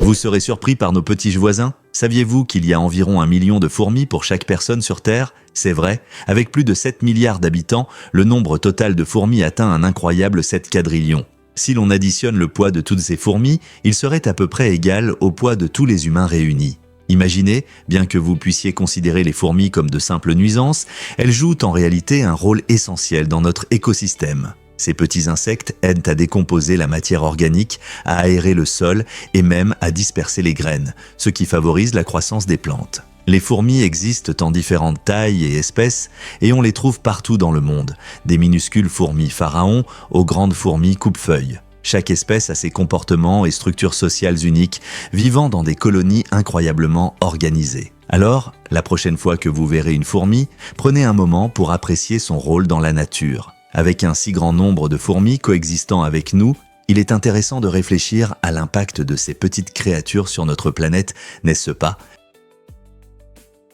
Vous serez surpris par nos petits voisins? Saviez-vous qu'il y a environ 1 million de fourmis pour chaque personne sur Terre? C'est vrai, avec plus de 7 milliards d'habitants, le nombre total de fourmis atteint un incroyable 7 quadrillions. Si l'on additionne le poids de toutes ces fourmis, il serait à peu près égal au poids de tous les humains réunis. Imaginez, bien que vous puissiez considérer les fourmis comme de simples nuisances, elles jouent en réalité un rôle essentiel dans notre écosystème. Ces petits insectes aident à décomposer la matière organique, à aérer le sol et même à disperser les graines, ce qui favorise la croissance des plantes. Les fourmis existent en différentes tailles et espèces et on les trouve partout dans le monde, des minuscules fourmis pharaons aux grandes fourmis coupe-feuilles. Chaque espèce a ses comportements et structures sociales uniques, vivant dans des colonies incroyablement organisées. Alors, la prochaine fois que vous verrez une fourmi, prenez un moment pour apprécier son rôle dans la nature. Avec un si grand nombre de fourmis coexistant avec nous, il est intéressant de réfléchir à l'impact de ces petites créatures sur notre planète, n'est-ce pas?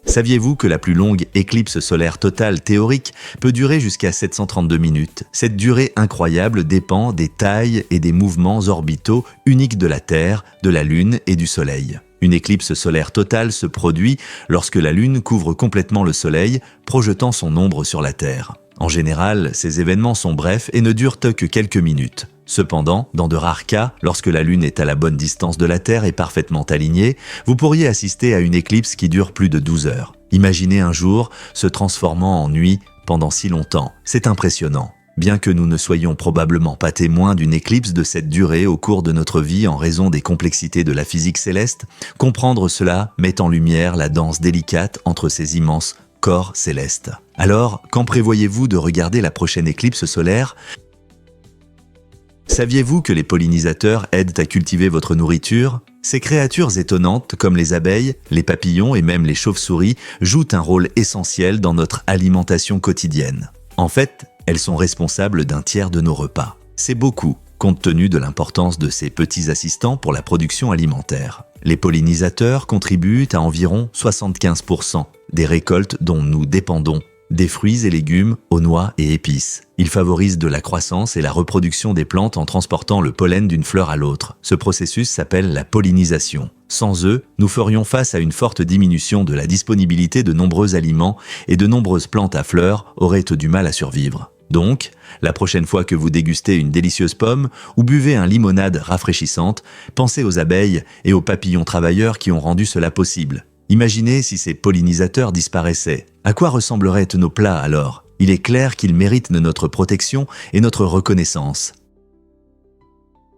Saviez-vous que la plus longue éclipse solaire totale théorique peut durer jusqu'à 732 minutes? Cette durée incroyable dépend des tailles et des mouvements orbitaux uniques de la Terre, de la Lune et du Soleil. Une éclipse solaire totale se produit lorsque la Lune couvre complètement le Soleil, projetant son ombre sur la Terre. En général, ces événements sont brefs et ne durent que quelques minutes. Cependant, dans de rares cas, lorsque la Lune est à la bonne distance de la Terre et parfaitement alignée, vous pourriez assister à une éclipse qui dure plus de 12 heures. Imaginez un jour se transformant en nuit pendant si longtemps. C'est impressionnant. Bien que nous ne soyons probablement pas témoins d'une éclipse de cette durée au cours de notre vie en raison des complexités de la physique céleste, comprendre cela met en lumière la danse délicate entre ces immenses corps célestes. Alors, quand prévoyez-vous de regarder la prochaine éclipse solaire? Saviez-vous que les pollinisateurs aident à cultiver votre nourriture? Ces créatures étonnantes, comme les abeilles, les papillons et même les chauves-souris, jouent un rôle essentiel dans notre alimentation quotidienne. En fait, elles sont responsables d'un tiers de nos repas. C'est beaucoup, compte tenu de l'importance de ces petits assistants pour la production alimentaire. Les pollinisateurs contribuent à environ 75% des récoltes dont nous dépendons, des fruits et légumes aux noix et épices. Ils favorisent de la croissance et la reproduction des plantes en transportant le pollen d'une fleur à l'autre. Ce processus s'appelle la pollinisation. Sans eux, nous ferions face à une forte diminution de la disponibilité de nombreux aliments et de nombreuses plantes à fleurs auraient du mal à survivre. Donc, la prochaine fois que vous dégustez une délicieuse pomme ou buvez une limonade rafraîchissante, pensez aux abeilles et aux papillons travailleurs qui ont rendu cela possible. Imaginez si ces pollinisateurs disparaissaient. À quoi ressembleraient nos plats alors? Il est clair qu'ils méritent notre protection et notre reconnaissance.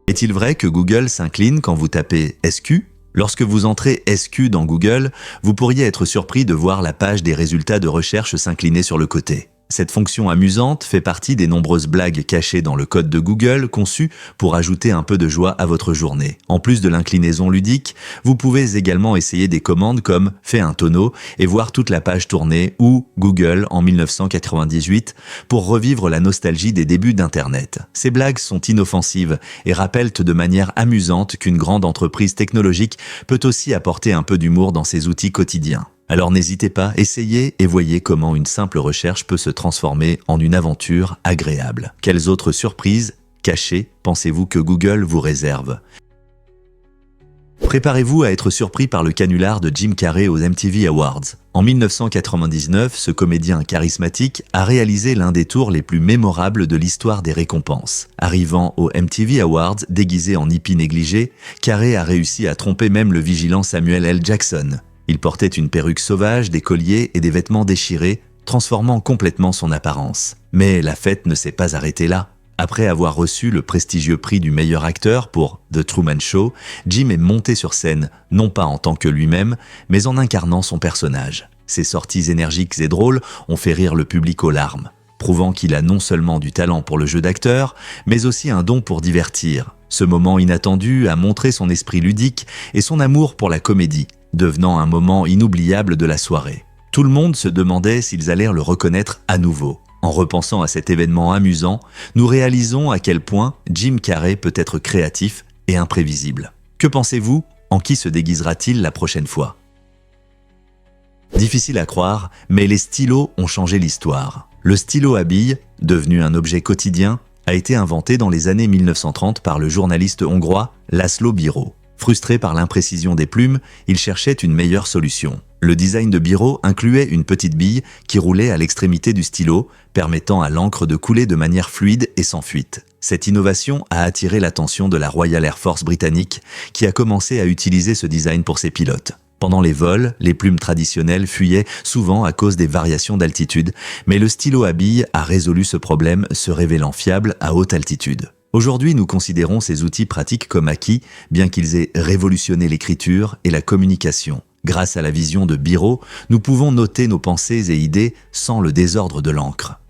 Est-il vrai que Google s'incline quand vous tapez SQ? Lorsque vous entrez SQ dans Google, vous pourriez être surpris de voir la page des résultats de recherche s'incliner sur le côté. Cette fonction amusante fait partie des nombreuses blagues cachées dans le code de Google conçues pour ajouter un peu de joie à votre journée. En plus de l'inclinaison ludique, vous pouvez également essayer des commandes comme « Fais un tonneau » et voir toute la page tourner ou « Google en 1998 » pour revivre la nostalgie des débuts d'Internet. Ces blagues sont inoffensives et rappellent de manière amusante qu'une grande entreprise technologique peut aussi apporter un peu d'humour dans ses outils quotidiens. Alors n'hésitez pas, essayez et voyez comment une simple recherche peut se transformer en une aventure agréable. Quelles autres surprises cachées pensez-vous que Google vous réserve? Préparez-vous à être surpris par le canular de Jim Carrey aux MTV Awards. En 1999, ce comédien charismatique a réalisé l'un des tours les plus mémorables de l'histoire des récompenses. Arrivant aux MTV Awards déguisé en hippie négligé, Carrey a réussi à tromper même le vigilant Samuel L. Jackson. Il portait une perruque sauvage, des colliers et des vêtements déchirés, transformant complètement son apparence. Mais la fête ne s'est pas arrêtée là. Après avoir reçu le prestigieux prix du meilleur acteur pour The Truman Show, Jim est monté sur scène, non pas en tant que lui-même, mais en incarnant son personnage. Ses sorties énergiques et drôles ont fait rire le public aux larmes, prouvant qu'il a non seulement du talent pour le jeu d'acteur, mais aussi un don pour divertir. Ce moment inattendu a montré son esprit ludique et son amour pour la comédie, devenant un moment inoubliable de la soirée. Tout le monde se demandait s'ils allaient le reconnaître à nouveau. En repensant à cet événement amusant, nous réalisons à quel point Jim Carrey peut être créatif et imprévisible. Que pensez-vous? En qui se déguisera-t-il la prochaine fois? Difficile à croire, mais les stylos ont changé l'histoire. Le stylo à billes, devenu un objet quotidien, a été inventé dans les années 1930 par le journaliste hongrois László Bíró. Frustré par l'imprécision des plumes, il cherchait une meilleure solution. Le design de Biro incluait une petite bille qui roulait à l'extrémité du stylo, permettant à l'encre de couler de manière fluide et sans fuite. Cette innovation a attiré l'attention de la Royal Air Force britannique, qui a commencé à utiliser ce design pour ses pilotes. Pendant les vols, les plumes traditionnelles fuyaient souvent à cause des variations d'altitude, mais le stylo à bille a résolu ce problème, se révélant fiable à haute altitude. Aujourd'hui, nous considérons ces outils pratiques comme acquis, bien qu'ils aient révolutionné l'écriture et la communication. Grâce à la vision de Biro, nous pouvons noter nos pensées et idées sans le désordre de l'encre.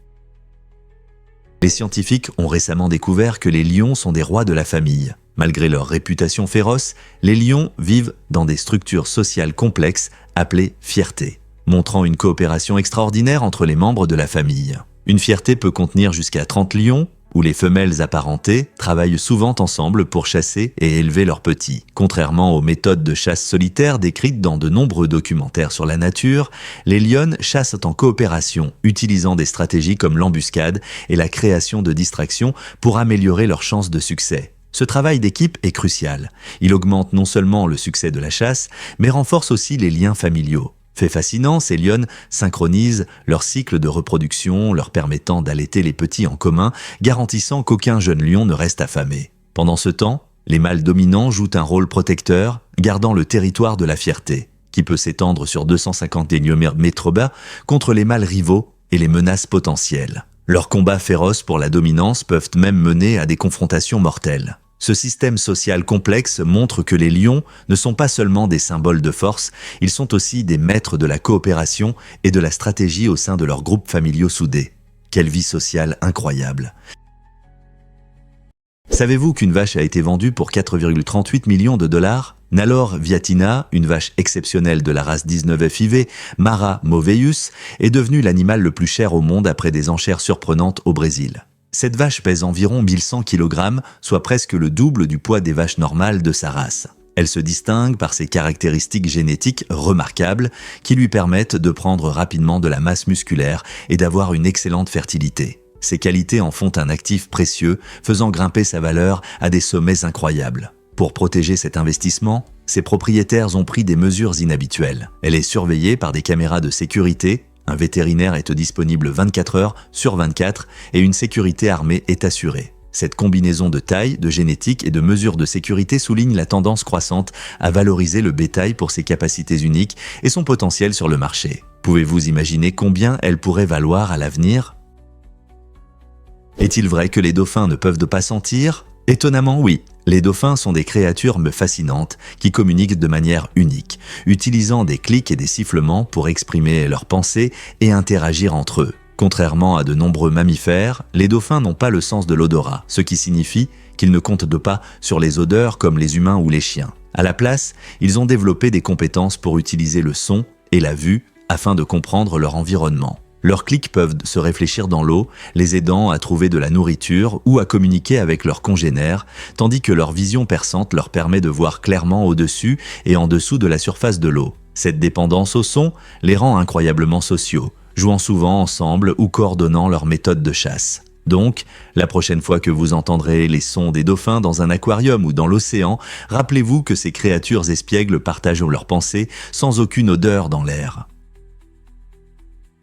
Les scientifiques ont récemment découvert que les lions sont des rois de la famille. Malgré leur réputation féroce, les lions vivent dans des structures sociales complexes appelées fiertés, montrant une coopération extraordinaire entre les membres de la famille. Une fierté peut contenir jusqu'à 30 lions, où les femelles apparentées travaillent souvent ensemble pour chasser et élever leurs petits. Contrairement aux méthodes de chasse solitaire décrites dans de nombreux documentaires sur la nature, les lionnes chassent en coopération, utilisant des stratégies comme l'embuscade et la création de distractions pour améliorer leurs chances de succès. Ce travail d'équipe est crucial. Il augmente non seulement le succès de la chasse, mais renforce aussi les liens familiaux. Fait fascinant, ces lionnes synchronisent leur cycle de reproduction, leur permettant d'allaiter les petits en commun, garantissant qu'aucun jeune lion ne reste affamé. Pendant ce temps, les mâles dominants jouent un rôle protecteur, gardant le territoire de la fierté, qui peut s'étendre sur 250 km bas contre les mâles rivaux et les menaces potentielles. Leurs combats féroces pour la dominance peuvent même mener à des confrontations mortelles. Ce système social complexe montre que les lions ne sont pas seulement des symboles de force, ils sont aussi des maîtres de la coopération et de la stratégie au sein de leurs groupes familiaux soudés. Quelle vie sociale incroyable! Savez-vous qu'une vache a été vendue pour 4,38 millions de dollars? Nalor viatina, une vache exceptionnelle de la race 19 FIV, Mara Moveus, est devenue l'animal le plus cher au monde après des enchères surprenantes au Brésil. Cette vache pèse environ 1100 kg, soit presque le double du poids des vaches normales de sa race. Elle se distingue par ses caractéristiques génétiques remarquables qui lui permettent de prendre rapidement de la masse musculaire et d'avoir une excellente fertilité. Ces qualités en font un actif précieux, faisant grimper sa valeur à des sommets incroyables. Pour protéger cet investissement, ses propriétaires ont pris des mesures inhabituelles. Elle est surveillée par des caméras de sécurité. Un vétérinaire est disponible 24 heures sur 24 et une sécurité armée est assurée. Cette combinaison de taille, de génétique et de mesures de sécurité souligne la tendance croissante à valoriser le bétail pour ses capacités uniques et son potentiel sur le marché. Pouvez-vous imaginer combien elle pourrait valoir à l'avenir? Est-il vrai que les dauphins ne peuvent pas sentir? Étonnamment, oui. Les dauphins sont des créatures fascinantes qui communiquent de manière unique, utilisant des clics et des sifflements pour exprimer leurs pensées et interagir entre eux. Contrairement à de nombreux mammifères, les dauphins n'ont pas le sens de l'odorat, ce qui signifie qu'ils ne comptent pas sur les odeurs comme les humains ou les chiens. À la place, ils ont développé des compétences pour utiliser le son et la vue afin de comprendre leur environnement. Leurs clics peuvent se réfléchir dans l'eau, les aidant à trouver de la nourriture ou à communiquer avec leurs congénères, tandis que leur vision perçante leur permet de voir clairement au-dessus et en dessous de la surface de l'eau. Cette dépendance au son les rend incroyablement sociaux, jouant souvent ensemble ou coordonnant leurs méthodes de chasse. Donc, la prochaine fois que vous entendrez les sons des dauphins dans un aquarium ou dans l'océan, rappelez-vous que ces créatures espiègles partagent leurs pensées sans aucune odeur dans l'air.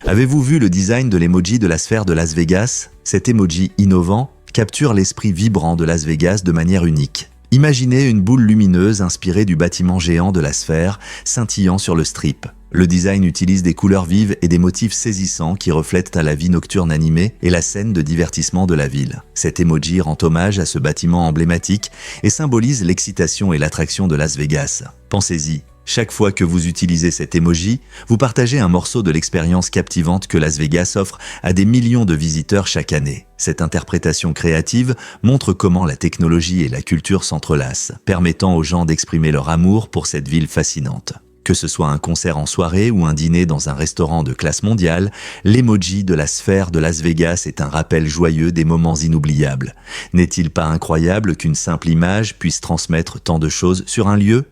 Avez-vous vu le design de l'emoji de la sphère de Las Vegas? Cet emoji innovant capture l'esprit vibrant de Las Vegas de manière unique. Imaginez une boule lumineuse inspirée du bâtiment géant de la sphère, scintillant sur le strip. Le design utilise des couleurs vives et des motifs saisissants qui reflètent à la vie nocturne animée et la scène de divertissement de la ville. Cet emoji rend hommage à ce bâtiment emblématique et symbolise l'excitation et l'attraction de Las Vegas. Pensez-y. Chaque fois que vous utilisez cet emoji, vous partagez un morceau de l'expérience captivante que Las Vegas offre à des millions de visiteurs chaque année. Cette interprétation créative montre comment la technologie et la culture s'entrelacent, permettant aux gens d'exprimer leur amour pour cette ville fascinante. Que ce soit un concert en soirée ou un dîner dans un restaurant de classe mondiale, l'emoji de la sphère de Las Vegas est un rappel joyeux des moments inoubliables. N'est-il pas incroyable qu'une simple image puisse transmettre tant de choses sur un lieu ?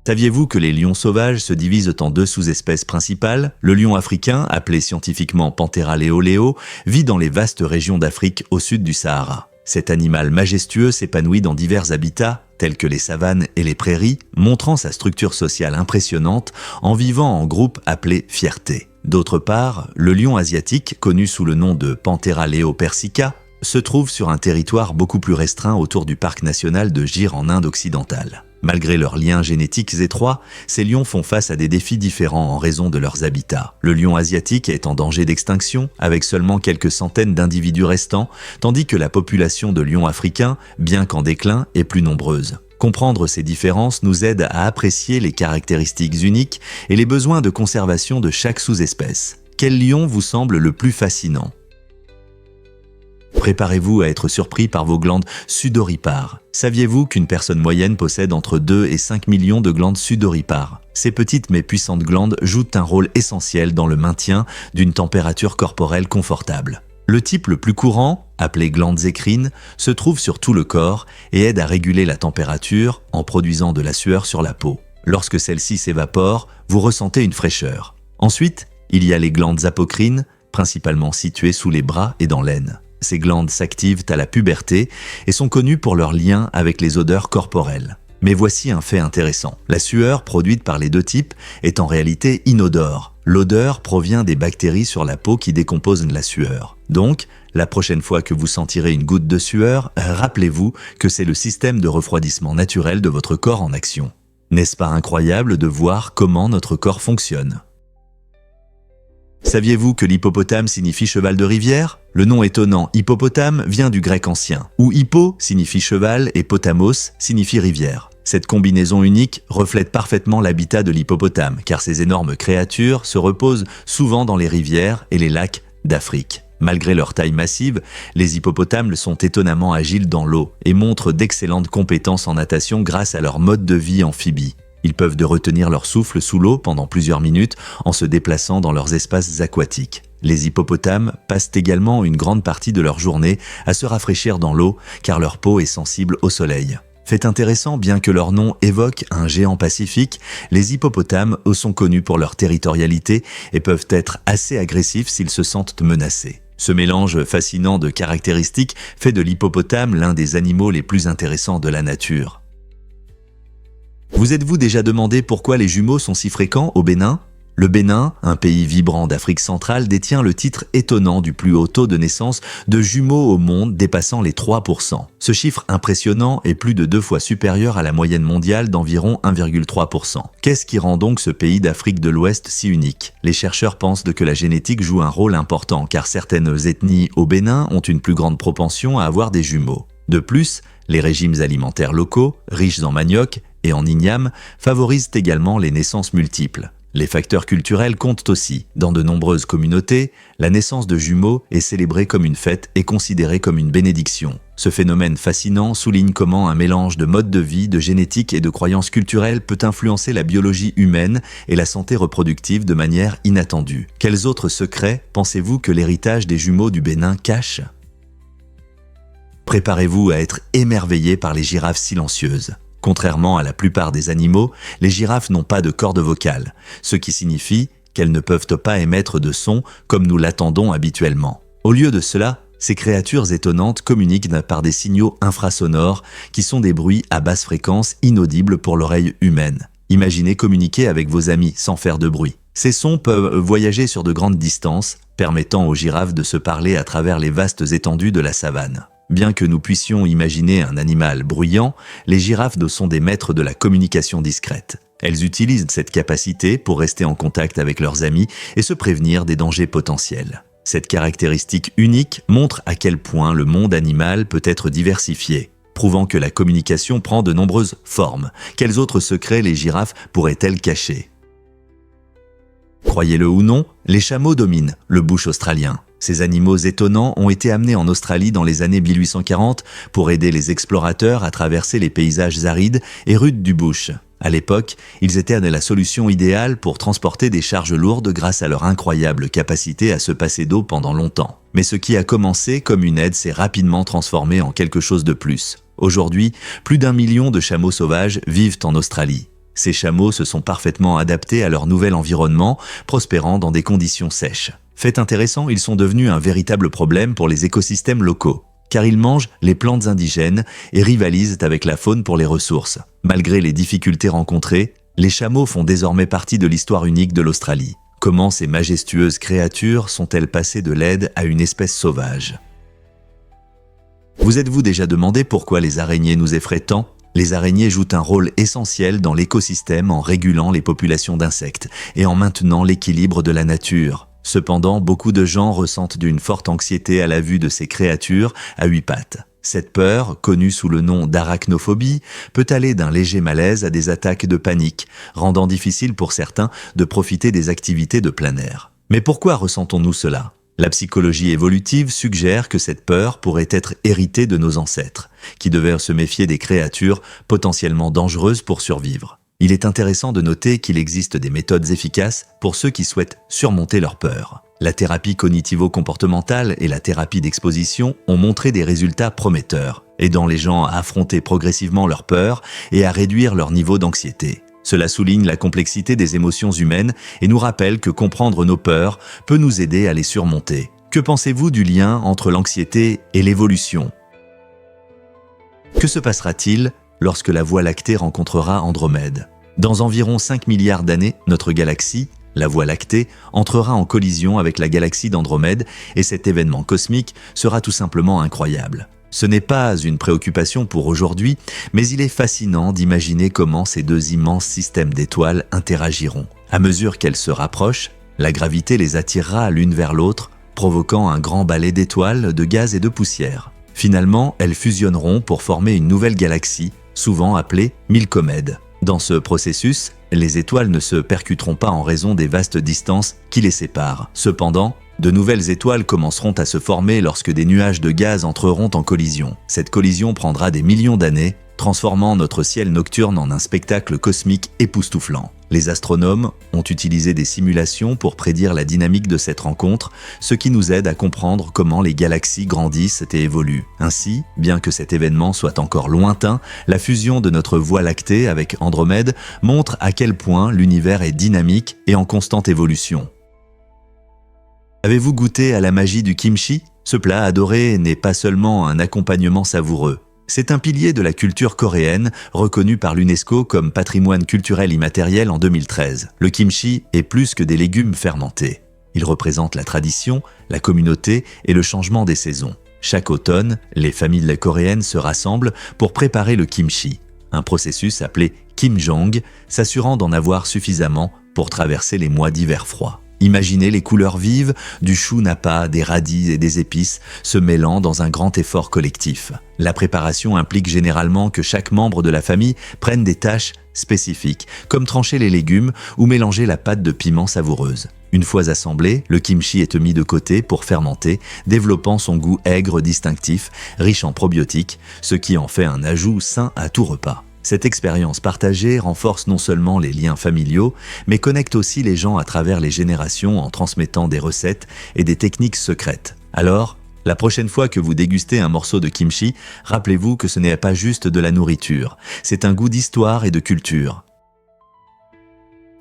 Saviez-vous que les lions sauvages se divisent en deux sous-espèces principales? Le lion africain, appelé scientifiquement Panthera leo leo, vit dans les vastes régions d'Afrique au sud du Sahara. Cet animal majestueux s'épanouit dans divers habitats, tels que les savanes et les prairies, montrant sa structure sociale impressionnante en vivant en groupe appelé fierté. D'autre part, le lion asiatique, connu sous le nom de Panthera leo-persica, se trouve sur un territoire beaucoup plus restreint autour du parc national de Gir en Inde occidentale. Malgré leurs liens génétiques étroits, ces lions font face à des défis différents en raison de leurs habitats. Le lion asiatique est en danger d'extinction, avec seulement quelques centaines d'individus restants, tandis que la population de lions africains, bien qu'en déclin, est plus nombreuse. Comprendre ces différences nous aide à apprécier les caractéristiques uniques et les besoins de conservation de chaque sous-espèce. Quel lion vous semble le plus fascinant ? Préparez-vous à être surpris par vos glandes sudoripares. Saviez-vous qu'une personne moyenne possède entre 2 et 5 millions de glandes sudoripares ? Ces petites mais puissantes glandes jouent un rôle essentiel dans le maintien d'une température corporelle confortable. Le type le plus courant, appelé glandes écrines, se trouve sur tout le corps et aide à réguler la température en produisant de la sueur sur la peau. Lorsque celle-ci s'évapore, vous ressentez une fraîcheur. Ensuite, il y a les glandes apocrines, principalement situées sous les bras et dans l'aine. Ces glandes s'activent à la puberté et sont connues pour leur lien avec les odeurs corporelles. Mais voici un fait intéressant. La sueur produite par les deux types est en réalité inodore. L'odeur provient des bactéries sur la peau qui décomposent la sueur. Donc, la prochaine fois que vous sentirez une goutte de sueur, rappelez-vous que c'est le système de refroidissement naturel de votre corps en action. N'est-ce pas incroyable de voir comment notre corps fonctionne ? Saviez-vous que l'hippopotame signifie cheval de rivière ? Le nom étonnant hippopotame vient du grec ancien, où hippo signifie cheval et potamos signifie rivière. Cette combinaison unique reflète parfaitement l'habitat de l'hippopotame, car ces énormes créatures se reposent souvent dans les rivières et les lacs d'Afrique. Malgré leur taille massive, les hippopotames sont étonnamment agiles dans l'eau et montrent d'excellentes compétences en natation grâce à leur mode de vie amphibie. Ils peuvent retenir leur souffle sous l'eau pendant plusieurs minutes en se déplaçant dans leurs espaces aquatiques. Les hippopotames passent également une grande partie de leur journée à se rafraîchir dans l'eau car leur peau est sensible au soleil. Fait intéressant, bien que leur nom évoque un géant pacifique, les hippopotames sont connus pour leur territorialité et peuvent être assez agressifs s'ils se sentent menacés. Ce mélange fascinant de caractéristiques fait de l'hippopotame l'un des animaux les plus intéressants de la nature. Vous êtes-vous déjà demandé pourquoi les jumeaux sont si fréquents au Bénin ? Le Bénin, un pays vibrant d'Afrique centrale, détient le titre étonnant du plus haut taux de naissance de jumeaux au monde dépassant les 3%. Ce chiffre impressionnant est plus de 2 fois supérieur à la moyenne mondiale d'environ 1,3%. Qu'est-ce qui rend donc ce pays d'Afrique de l'Ouest si unique ? Les chercheurs pensent que la génétique joue un rôle important car certaines ethnies au Bénin ont une plus grande propension à avoir des jumeaux. De plus, les régimes alimentaires locaux, riches en manioc et en igname, favorisent également les naissances multiples. Les facteurs culturels comptent aussi. Dans de nombreuses communautés, la naissance de jumeaux est célébrée comme une fête et considérée comme une bénédiction. Ce phénomène fascinant souligne comment un mélange de modes de vie, de génétique et de croyances culturelles peut influencer la biologie humaine et la santé reproductive de manière inattendue. Quels autres secrets pensez-vous que l'héritage des jumeaux du Bénin cache ? Préparez-vous à être émerveillé par les girafes silencieuses. Contrairement à la plupart des animaux, les girafes n'ont pas de corde vocale, ce qui signifie qu'elles ne peuvent pas émettre de son comme nous l'attendons habituellement. Au lieu de cela, ces créatures étonnantes communiquent par des signaux infrasonores qui sont des bruits à basse fréquence inaudibles pour l'oreille humaine. Imaginez communiquer avec vos amis sans faire de bruit. Ces sons peuvent voyager sur de grandes distances, permettant aux girafes de se parler à travers les vastes étendues de la savane. Bien que nous puissions imaginer un animal bruyant, les girafes sont des maîtres de la communication discrète. Elles utilisent cette capacité pour rester en contact avec leurs amis et se prévenir des dangers potentiels. Cette caractéristique unique montre à quel point le monde animal peut être diversifié, prouvant que la communication prend de nombreuses formes. Quels autres secrets les girafes pourraient-elles cacher ? Croyez-le ou non, les chameaux dominent le bush australien. Ces animaux étonnants ont été amenés en Australie dans les années 1840 pour aider les explorateurs à traverser les paysages arides et rudes du bush. À l'époque, ils étaient la solution idéale pour transporter des charges lourdes grâce à leur incroyable capacité à se passer d'eau pendant longtemps. Mais ce qui a commencé comme une aide s'est rapidement transformé en quelque chose de plus. Aujourd'hui, plus d'1 million de chameaux sauvages vivent en Australie. Ces chameaux se sont parfaitement adaptés à leur nouvel environnement, prospérant dans des conditions sèches. Fait intéressant, ils sont devenus un véritable problème pour les écosystèmes locaux. car ils mangent les plantes indigènes et rivalisent avec la faune pour les ressources. Malgré les difficultés rencontrées, les chameaux font désormais partie de l'histoire unique de l'Australie. Comment ces majestueuses créatures sont-elles passées de laide à une espèce sauvage? Vous êtes-vous déjà demandé pourquoi les araignées nous effraient tant? Les araignées jouent un rôle essentiel dans l'écosystème en régulant les populations d'insectes et en maintenant l'équilibre de la nature. Cependant, beaucoup de gens ressentent d'une forte anxiété à la vue de ces créatures à 8 pattes. Cette peur, connue sous le nom d'arachnophobie, peut aller d'un léger malaise à des attaques de panique, rendant difficile pour certains de profiter des activités de plein air. Mais pourquoi ressentons-nous cela? La psychologie évolutive suggère que cette peur pourrait être héritée de nos ancêtres, qui devaient se méfier des créatures potentiellement dangereuses pour survivre. Il est intéressant de noter qu'il existe des méthodes efficaces pour ceux qui souhaitent surmonter leur peur. La thérapie cognitivo-comportementale et la thérapie d'exposition ont montré des résultats prometteurs, aidant les gens à affronter progressivement leur peur et à réduire leur niveau d'anxiété. Cela souligne la complexité des émotions humaines et nous rappelle que comprendre nos peurs peut nous aider à les surmonter. Que pensez-vous du lien entre l'anxiété et l'évolution? Que se passera-t-il lorsque la Voie lactée rencontrera Andromède? Dans environ 5 milliards d'années, notre galaxie, la Voie lactée, entrera en collision avec la galaxie d'Andromède et cet événement cosmique sera tout simplement incroyable. Ce n'est pas une préoccupation pour aujourd'hui, mais il est fascinant d'imaginer comment ces deux immenses systèmes d'étoiles interagiront. À mesure qu'elles se rapprochent, la gravité les attirera l'une vers l'autre, provoquant un grand balai d'étoiles, de gaz et de poussière. Finalement, elles fusionneront pour former une nouvelle galaxie, souvent appelée Milcomède. Dans ce processus, les étoiles ne se percuteront pas en raison des vastes distances qui les séparent. Cependant, de nouvelles étoiles commenceront à se former lorsque des nuages de gaz entreront en collision. Cette collision prendra des millions d'années, transformant notre ciel nocturne en un spectacle cosmique époustouflant. Les astronomes ont utilisé des simulations pour prédire la dynamique de cette rencontre, ce qui nous aide à comprendre comment les galaxies grandissent et évoluent. Ainsi, bien que cet événement soit encore lointain, la fusion de notre Voie lactée avec Andromède montre à quel point l'univers est dynamique et en constante évolution. Avez-vous goûté à la magie du kimchi? Ce plat adoré n'est pas seulement un accompagnement savoureux. C'est un pilier de la culture coréenne, reconnu par l'UNESCO comme patrimoine culturel immatériel en 2013. Le kimchi est plus que des légumes fermentés. Il représente la tradition, la communauté et le changement des saisons. Chaque automne, les familles coréennes se rassemblent pour préparer le kimchi, un processus appelé kimjong, s'assurant d'en avoir suffisamment pour traverser les mois d'hiver froid. Imaginez les couleurs vives du chou napa, des radis et des épices se mêlant dans un grand effort collectif. La préparation implique généralement que chaque membre de la famille prenne des tâches spécifiques, comme trancher les légumes ou mélanger la pâte de piment savoureuse. Une fois assemblé, le kimchi est mis de côté pour fermenter, développant son goût aigre distinctif, riche en probiotiques, ce qui en fait un ajout sain à tout repas. Cette expérience partagée renforce non seulement les liens familiaux, mais connecte aussi les gens à travers les générations en transmettant des recettes et des techniques secrètes. Alors, la prochaine fois que vous dégustez un morceau de kimchi, rappelez-vous que ce n'est pas juste de la nourriture, c'est un goût d'histoire et de culture.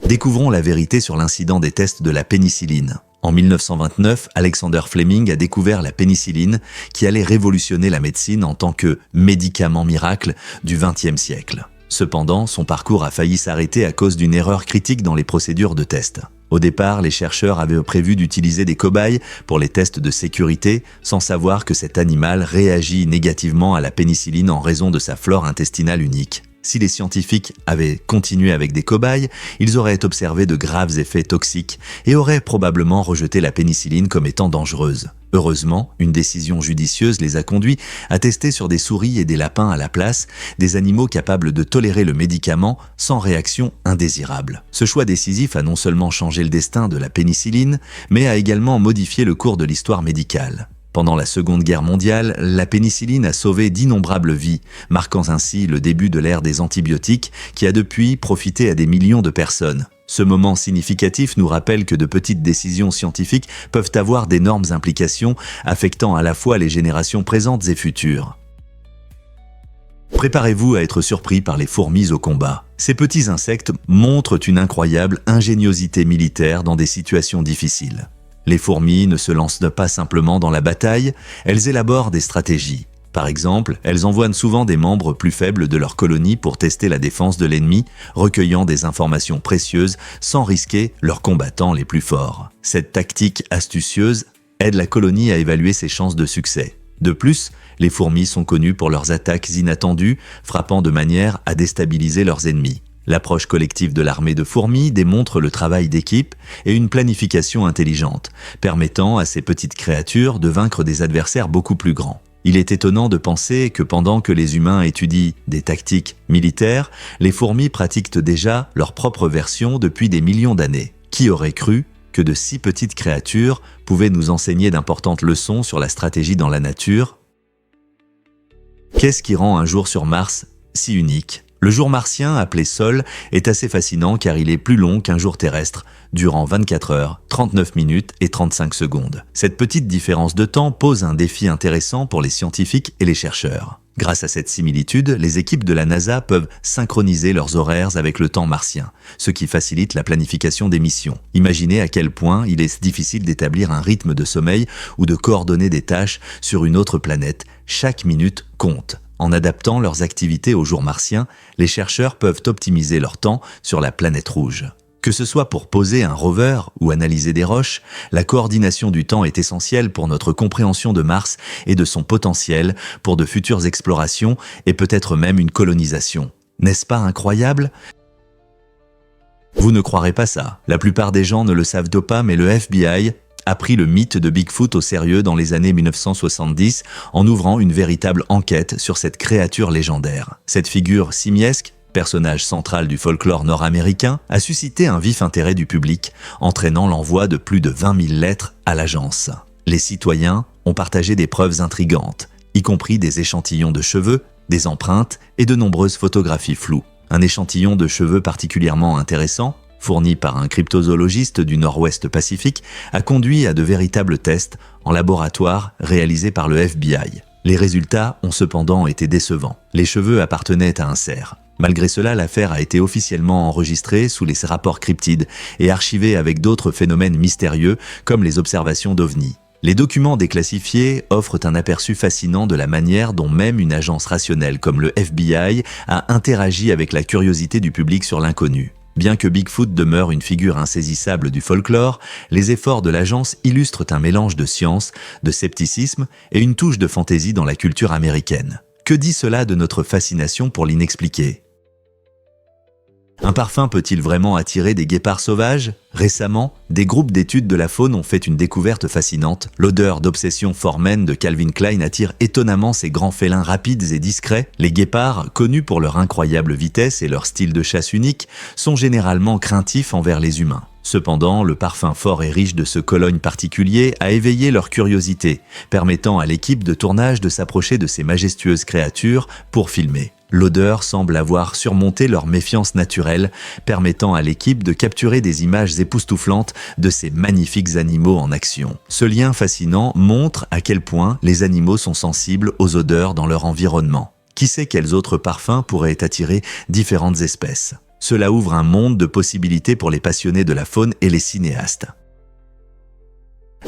Découvrons la vérité sur l'incident des tests de la pénicilline. En 1929, Alexander Fleming a découvert la pénicilline qui allait révolutionner la médecine en tant que médicament miracle du XXe siècle. Cependant, son parcours a failli s'arrêter à cause d'une erreur critique dans les procédures de test. Au départ, les chercheurs avaient prévu d'utiliser des cobayes pour les tests de sécurité, sans savoir que cet animal réagit négativement à la pénicilline en raison de sa flore intestinale unique. Si les scientifiques avaient continué avec des cobayes, ils auraient observé de graves effets toxiques et auraient probablement rejeté la pénicilline comme étant dangereuse. Heureusement, une décision judicieuse les a conduits à tester sur des souris et des lapins à la place, des animaux capables de tolérer le médicament sans réaction indésirable. Ce choix décisif a non seulement changé le destin de la pénicilline, mais a également modifié le cours de l'histoire médicale. Pendant la Seconde Guerre mondiale, la pénicilline a sauvé d'innombrables vies, marquant ainsi le début de l'ère des antibiotiques qui a depuis profité à des millions de personnes. Ce moment significatif nous rappelle que de petites décisions scientifiques peuvent avoir d'énormes implications, affectant à la fois les générations présentes et futures. Préparez-vous à être surpris par les fourmis au combat. Ces petits insectes montrent une incroyable ingéniosité militaire dans des situations difficiles. Les fourmis ne se lancent pas simplement dans la bataille, elles élaborent des stratégies. Par exemple, elles envoient souvent des membres plus faibles de leur colonie pour tester la défense de l'ennemi, recueillant des informations précieuses sans risquer leurs combattants les plus forts. Cette tactique astucieuse aide la colonie à évaluer ses chances de succès. De plus, les fourmis sont connues pour leurs attaques inattendues, frappant de manière à déstabiliser leurs ennemis. L'approche collective de l'armée de fourmis démontre le travail d'équipe et une planification intelligente, permettant à ces petites créatures de vaincre des adversaires beaucoup plus grands. Il est étonnant de penser que pendant que les humains étudient des tactiques militaires, les fourmis pratiquent déjà leur propre version depuis des millions d'années. Qui aurait cru que de si petites créatures pouvaient nous enseigner d'importantes leçons sur la stratégie dans la nature? Qu'est-ce qui rend un jour sur Mars si unique? Le jour martien, appelé Sol, est assez fascinant car il est plus long qu'un jour terrestre, durant 24 heures, 39 minutes et 35 secondes. Cette petite différence de temps pose un défi intéressant pour les scientifiques et les chercheurs. Grâce à cette similitude, les équipes de la NASA peuvent synchroniser leurs horaires avec le temps martien, ce qui facilite la planification des missions. Imaginez à quel point il est difficile d'établir un rythme de sommeil ou de coordonner des tâches sur une autre planète. Chaque minute compte. En adaptant leurs activités au jour martien, les chercheurs peuvent optimiser leur temps sur la planète rouge. Que ce soit pour poser un rover ou analyser des roches, la coordination du temps est essentielle pour notre compréhension de Mars et de son potentiel pour de futures explorations et peut-être même une colonisation. N'est-ce pas incroyable ? Vous ne croirez pas ça. La plupart des gens ne le savent pas, mais le FBI a pris le mythe de Bigfoot au sérieux dans les années 1970 en ouvrant une véritable enquête sur cette créature légendaire. Cette figure simiesque, personnage central du folklore nord-américain, a suscité un vif intérêt du public, entraînant l'envoi de plus de 20 000 lettres à l'agence. Les citoyens ont partagé des preuves intrigantes, y compris des échantillons de cheveux, des empreintes et de nombreuses photographies floues. Un échantillon de cheveux particulièrement intéressant, fourni par un cryptozoologiste du Nord-Ouest Pacifique, a conduit à de véritables tests en laboratoire réalisés par le FBI. Les résultats ont cependant été décevants. Les cheveux appartenaient à un cerf. Malgré cela, l'affaire a été officiellement enregistrée sous les rapports cryptides et archivée avec d'autres phénomènes mystérieux comme les observations d'OVNI. Les documents déclassifiés offrent un aperçu fascinant de la manière dont même une agence rationnelle comme le FBI a interagi avec la curiosité du public sur l'inconnu. Bien que Bigfoot demeure une figure insaisissable du folklore, les efforts de l'agence illustrent un mélange de science, de scepticisme et une touche de fantaisie dans la culture américaine. Que dit cela de notre fascination pour l'inexpliqué ? Un parfum peut-il vraiment attirer des guépards sauvages ? Récemment, des groupes d'études de la faune ont fait une découverte fascinante. L'odeur d'obsession formaine de Calvin Klein attire étonnamment ces grands félins rapides et discrets. Les guépards, connus pour leur incroyable vitesse et leur style de chasse unique, sont généralement craintifs envers les humains. Cependant, le parfum fort et riche de ce cologne particulier a éveillé leur curiosité, permettant à l'équipe de tournage de s'approcher de ces majestueuses créatures pour filmer. L'odeur semble avoir surmonté leur méfiance naturelle, permettant à l'équipe de capturer des images époustouflantes de ces magnifiques animaux en action. Ce lien fascinant montre à quel point les animaux sont sensibles aux odeurs dans leur environnement. Qui sait quels autres parfums pourraient attirer différentes espèces ? Cela ouvre un monde de possibilités pour les passionnés de la faune et les cinéastes.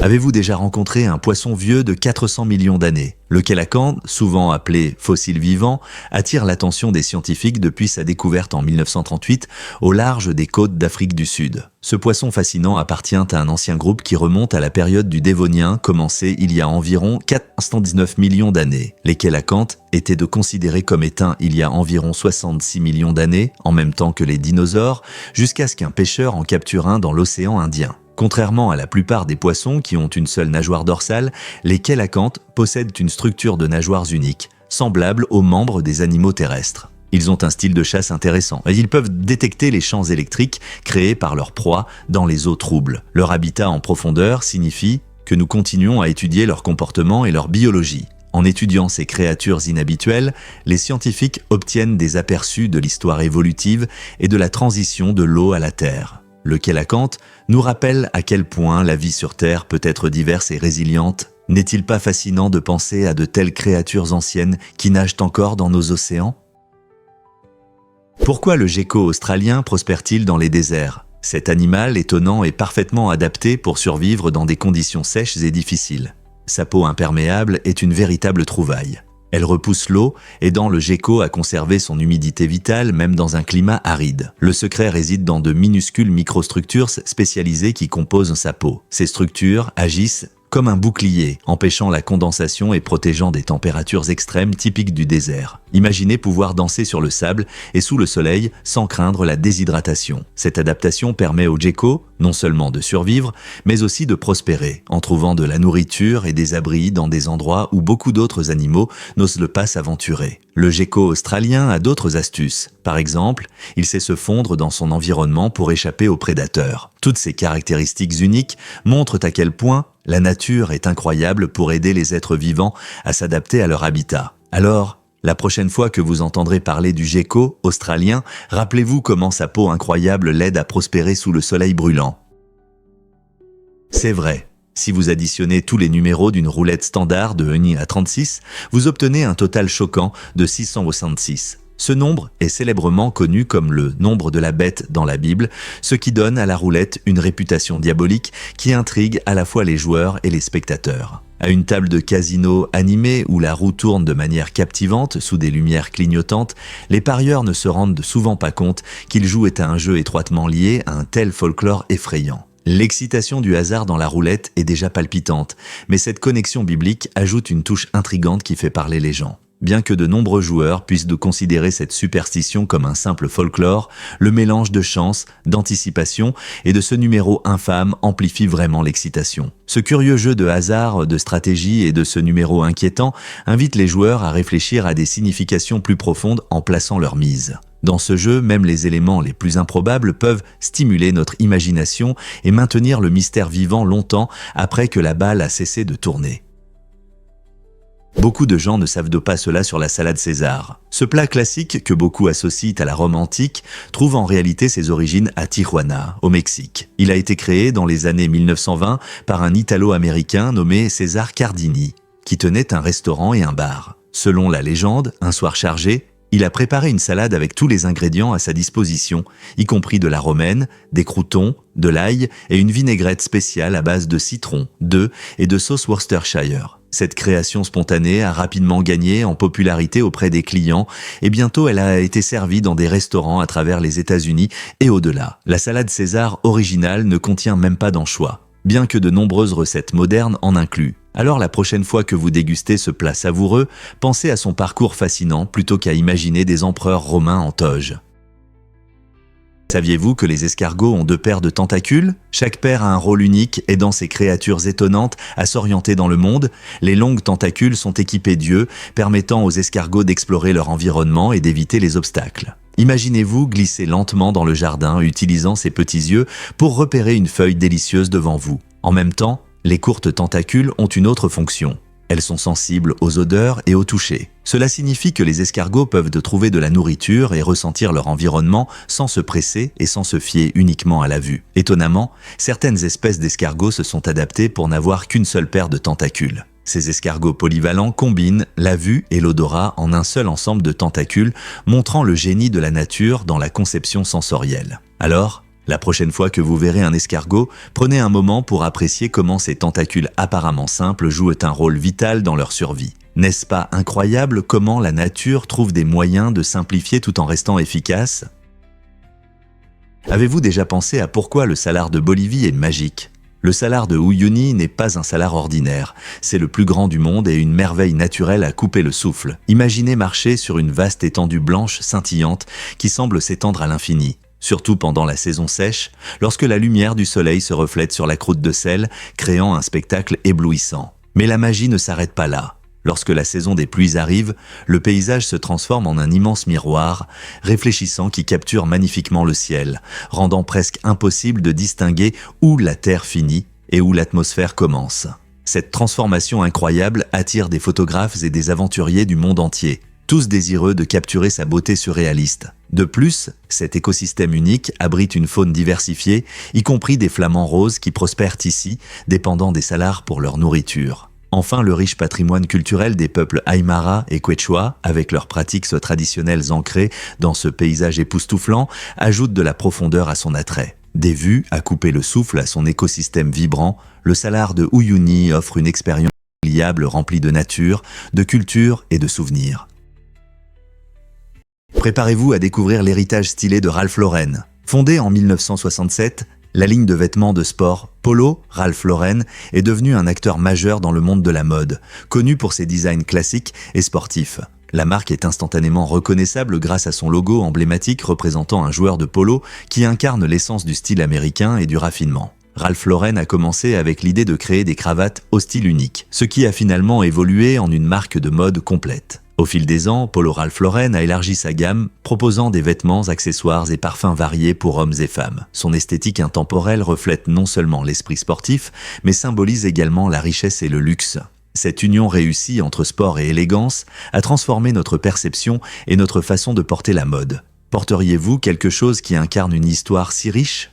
Avez-vous déjà rencontré un poisson vieux de 400 millions d'années ? Le kélacanthe, souvent appelé fossile vivant, attire l'attention des scientifiques depuis sa découverte en 1938 au large des côtes d'Afrique du Sud. Ce poisson fascinant appartient à un ancien groupe qui remonte à la période du Dévonien, commencée il y a environ 419 millions d'années. Les kélacanthes étaient considérés comme éteints il y a environ 66 millions d'années, en même temps que les dinosaures, jusqu'à ce qu'un pêcheur en capture un dans l'océan Indien. Contrairement à la plupart des poissons qui ont une seule nageoire dorsale, les kélacanthes possèdent une structure de nageoires unique, semblable aux membres des animaux terrestres. Ils ont un style de chasse intéressant et ils peuvent détecter les champs électriques créés par leur proie dans les eaux troubles. Leur habitat en profondeur signifie que nous continuons à étudier leur comportement et leur biologie. En étudiant ces créatures inhabituelles, les scientifiques obtiennent des aperçus de l'histoire évolutive et de la transition de l'eau à la terre. Le kélacanthe nous rappelle à quel point la vie sur Terre peut être diverse et résiliente. N'est-il pas fascinant de penser à de telles créatures anciennes qui nagent encore dans nos océans ? Pourquoi le gecko australien prospère-t-il dans les déserts ? Cet animal étonnant est parfaitement adapté pour survivre dans des conditions sèches et difficiles. Sa peau imperméable est une véritable trouvaille. Elle repousse l'eau, aidant le gecko à conserver son humidité vitale même dans un climat aride. Le secret réside dans de minuscules microstructures spécialisées qui composent sa peau. Ces structures agissent comme un bouclier, empêchant la condensation et protégeant des températures extrêmes typiques du désert. Imaginez pouvoir danser sur le sable et sous le soleil sans craindre la déshydratation. Cette adaptation permet au gecko non seulement de survivre, mais aussi de prospérer, en trouvant de la nourriture et des abris dans des endroits où beaucoup d'autres animaux n'osent pas s'aventurer. Le gecko australien a d'autres astuces. Par exemple, il sait se fondre dans son environnement pour échapper aux prédateurs. Toutes ces caractéristiques uniques montrent à quel point la nature est incroyable pour aider les êtres vivants à s'adapter à leur habitat. Alors, la prochaine fois que vous entendrez parler du gecko australien, rappelez-vous comment sa peau incroyable l'aide à prospérer sous le soleil brûlant. C'est vrai, si vous additionnez tous les numéros d'une roulette standard de 1 à 36, vous obtenez un total choquant de 666. Ce nombre est célèbrement connu comme le nombre de la bête dans la Bible, ce qui donne à la roulette une réputation diabolique qui intrigue à la fois les joueurs et les spectateurs. À une table de casino animée où la roue tourne de manière captivante sous des lumières clignotantes, les parieurs ne se rendent souvent pas compte qu'ils jouent à un jeu étroitement lié à un tel folklore effrayant. L'excitation du hasard dans la roulette est déjà palpitante, mais cette connexion biblique ajoute une touche intrigante qui fait parler les gens. Bien que de nombreux joueurs puissent considérer cette superstition comme un simple folklore, le mélange de chance, d'anticipation et de ce numéro infâme amplifie vraiment l'excitation. Ce curieux jeu de hasard, de stratégie et de ce numéro inquiétant invite les joueurs à réfléchir à des significations plus profondes en plaçant leur mise. Dans ce jeu, même les éléments les plus improbables peuvent stimuler notre imagination et maintenir le mystère vivant longtemps après que la balle a cessé de tourner. Beaucoup de gens ne savent pas cela sur la salade César. Ce plat classique que beaucoup associent à la Rome antique trouve en réalité ses origines à Tijuana, au Mexique. Il a été créé dans les années 1920 par un Italo-américain nommé César Cardini, qui tenait un restaurant et un bar. Selon la légende, un soir chargé, il a préparé une salade avec tous les ingrédients à sa disposition, y compris de la romaine, des croûtons, de l'ail et une vinaigrette spéciale à base de citron, d'œufs et de sauce Worcestershire. Cette création spontanée a rapidement gagné en popularité auprès des clients et bientôt elle a été servie dans des restaurants à travers les États-Unis et au-delà. La salade César originale ne contient même pas d'anchois, bien que de nombreuses recettes modernes en incluent. Alors la prochaine fois que vous dégustez ce plat savoureux, pensez à son parcours fascinant plutôt qu'à imaginer des empereurs romains en toge. Saviez-vous que les escargots ont 2 paires de tentacules? Chaque paire a un rôle unique, aidant ces créatures étonnantes à s'orienter dans le monde. Les longues tentacules sont équipées d'yeux, permettant aux escargots d'explorer leur environnement et d'éviter les obstacles. Imaginez-vous glisser lentement dans le jardin, utilisant ces petits yeux pour repérer une feuille délicieuse devant vous. En même temps, les courtes tentacules ont une autre fonction. Elles sont sensibles aux odeurs et au toucher. Cela signifie que les escargots peuvent trouver de la nourriture et ressentir leur environnement sans se presser et sans se fier uniquement à la vue. Étonnamment, certaines espèces d'escargots se sont adaptées pour n'avoir qu'une seule paire de tentacules. Ces escargots polyvalents combinent la vue et l'odorat en un seul ensemble de tentacules, montrant le génie de la nature dans la conception sensorielle. Alors, la prochaine fois que vous verrez un escargot, prenez un moment pour apprécier comment ces tentacules apparemment simples jouent un rôle vital dans leur survie. N'est-ce pas incroyable comment la nature trouve des moyens de simplifier tout en restant efficace? Avez-vous déjà pensé à pourquoi le salar de Bolivie est magique? Le salar de Uyuni n'est pas un salar ordinaire, c'est le plus grand du monde et une merveille naturelle à couper le souffle. Imaginez marcher sur une vaste étendue blanche scintillante qui semble s'étendre à l'infini. Surtout pendant la saison sèche, lorsque la lumière du soleil se reflète sur la croûte de sel, créant un spectacle éblouissant. Mais la magie ne s'arrête pas là. Lorsque la saison des pluies arrive, le paysage se transforme en un immense miroir, réfléchissant qui capture magnifiquement le ciel, rendant presque impossible de distinguer où la terre finit et où l'atmosphère commence. Cette transformation incroyable attire des photographes et des aventuriers du monde entier, tous désireux de capturer sa beauté surréaliste. De plus, cet écosystème unique abrite une faune diversifiée, y compris des flamants roses qui prospèrent ici, dépendant des salars pour leur nourriture. Enfin, le riche patrimoine culturel des peuples Aymara et Quechua, avec leurs pratiques traditionnelles ancrées dans ce paysage époustouflant, ajoute de la profondeur à son attrait. Dévu à couper le souffle à son écosystème vibrant, le Salar de Uyuni offre une expérience inoubliable remplie de nature, de culture et de souvenirs. Préparez-vous à découvrir l'héritage stylé de Ralph Lauren. Fondée en 1967, la ligne de vêtements de sport Polo Ralph Lauren est devenue un acteur majeur dans le monde de la mode, connu pour ses designs classiques et sportifs. La marque est instantanément reconnaissable grâce à son logo emblématique représentant un joueur de polo qui incarne l'essence du style américain et du raffinement. Ralph Lauren a commencé avec l'idée de créer des cravates au style unique, ce qui a finalement évolué en une marque de mode complète. Au fil des ans, Polo Ralph Lauren a élargi sa gamme, proposant des vêtements, accessoires et parfums variés pour hommes et femmes. Son esthétique intemporelle reflète non seulement l'esprit sportif, mais symbolise également la richesse et le luxe. Cette union réussie entre sport et élégance a transformé notre perception et notre façon de porter la mode. Porteriez-vous quelque chose qui incarne une histoire si riche ?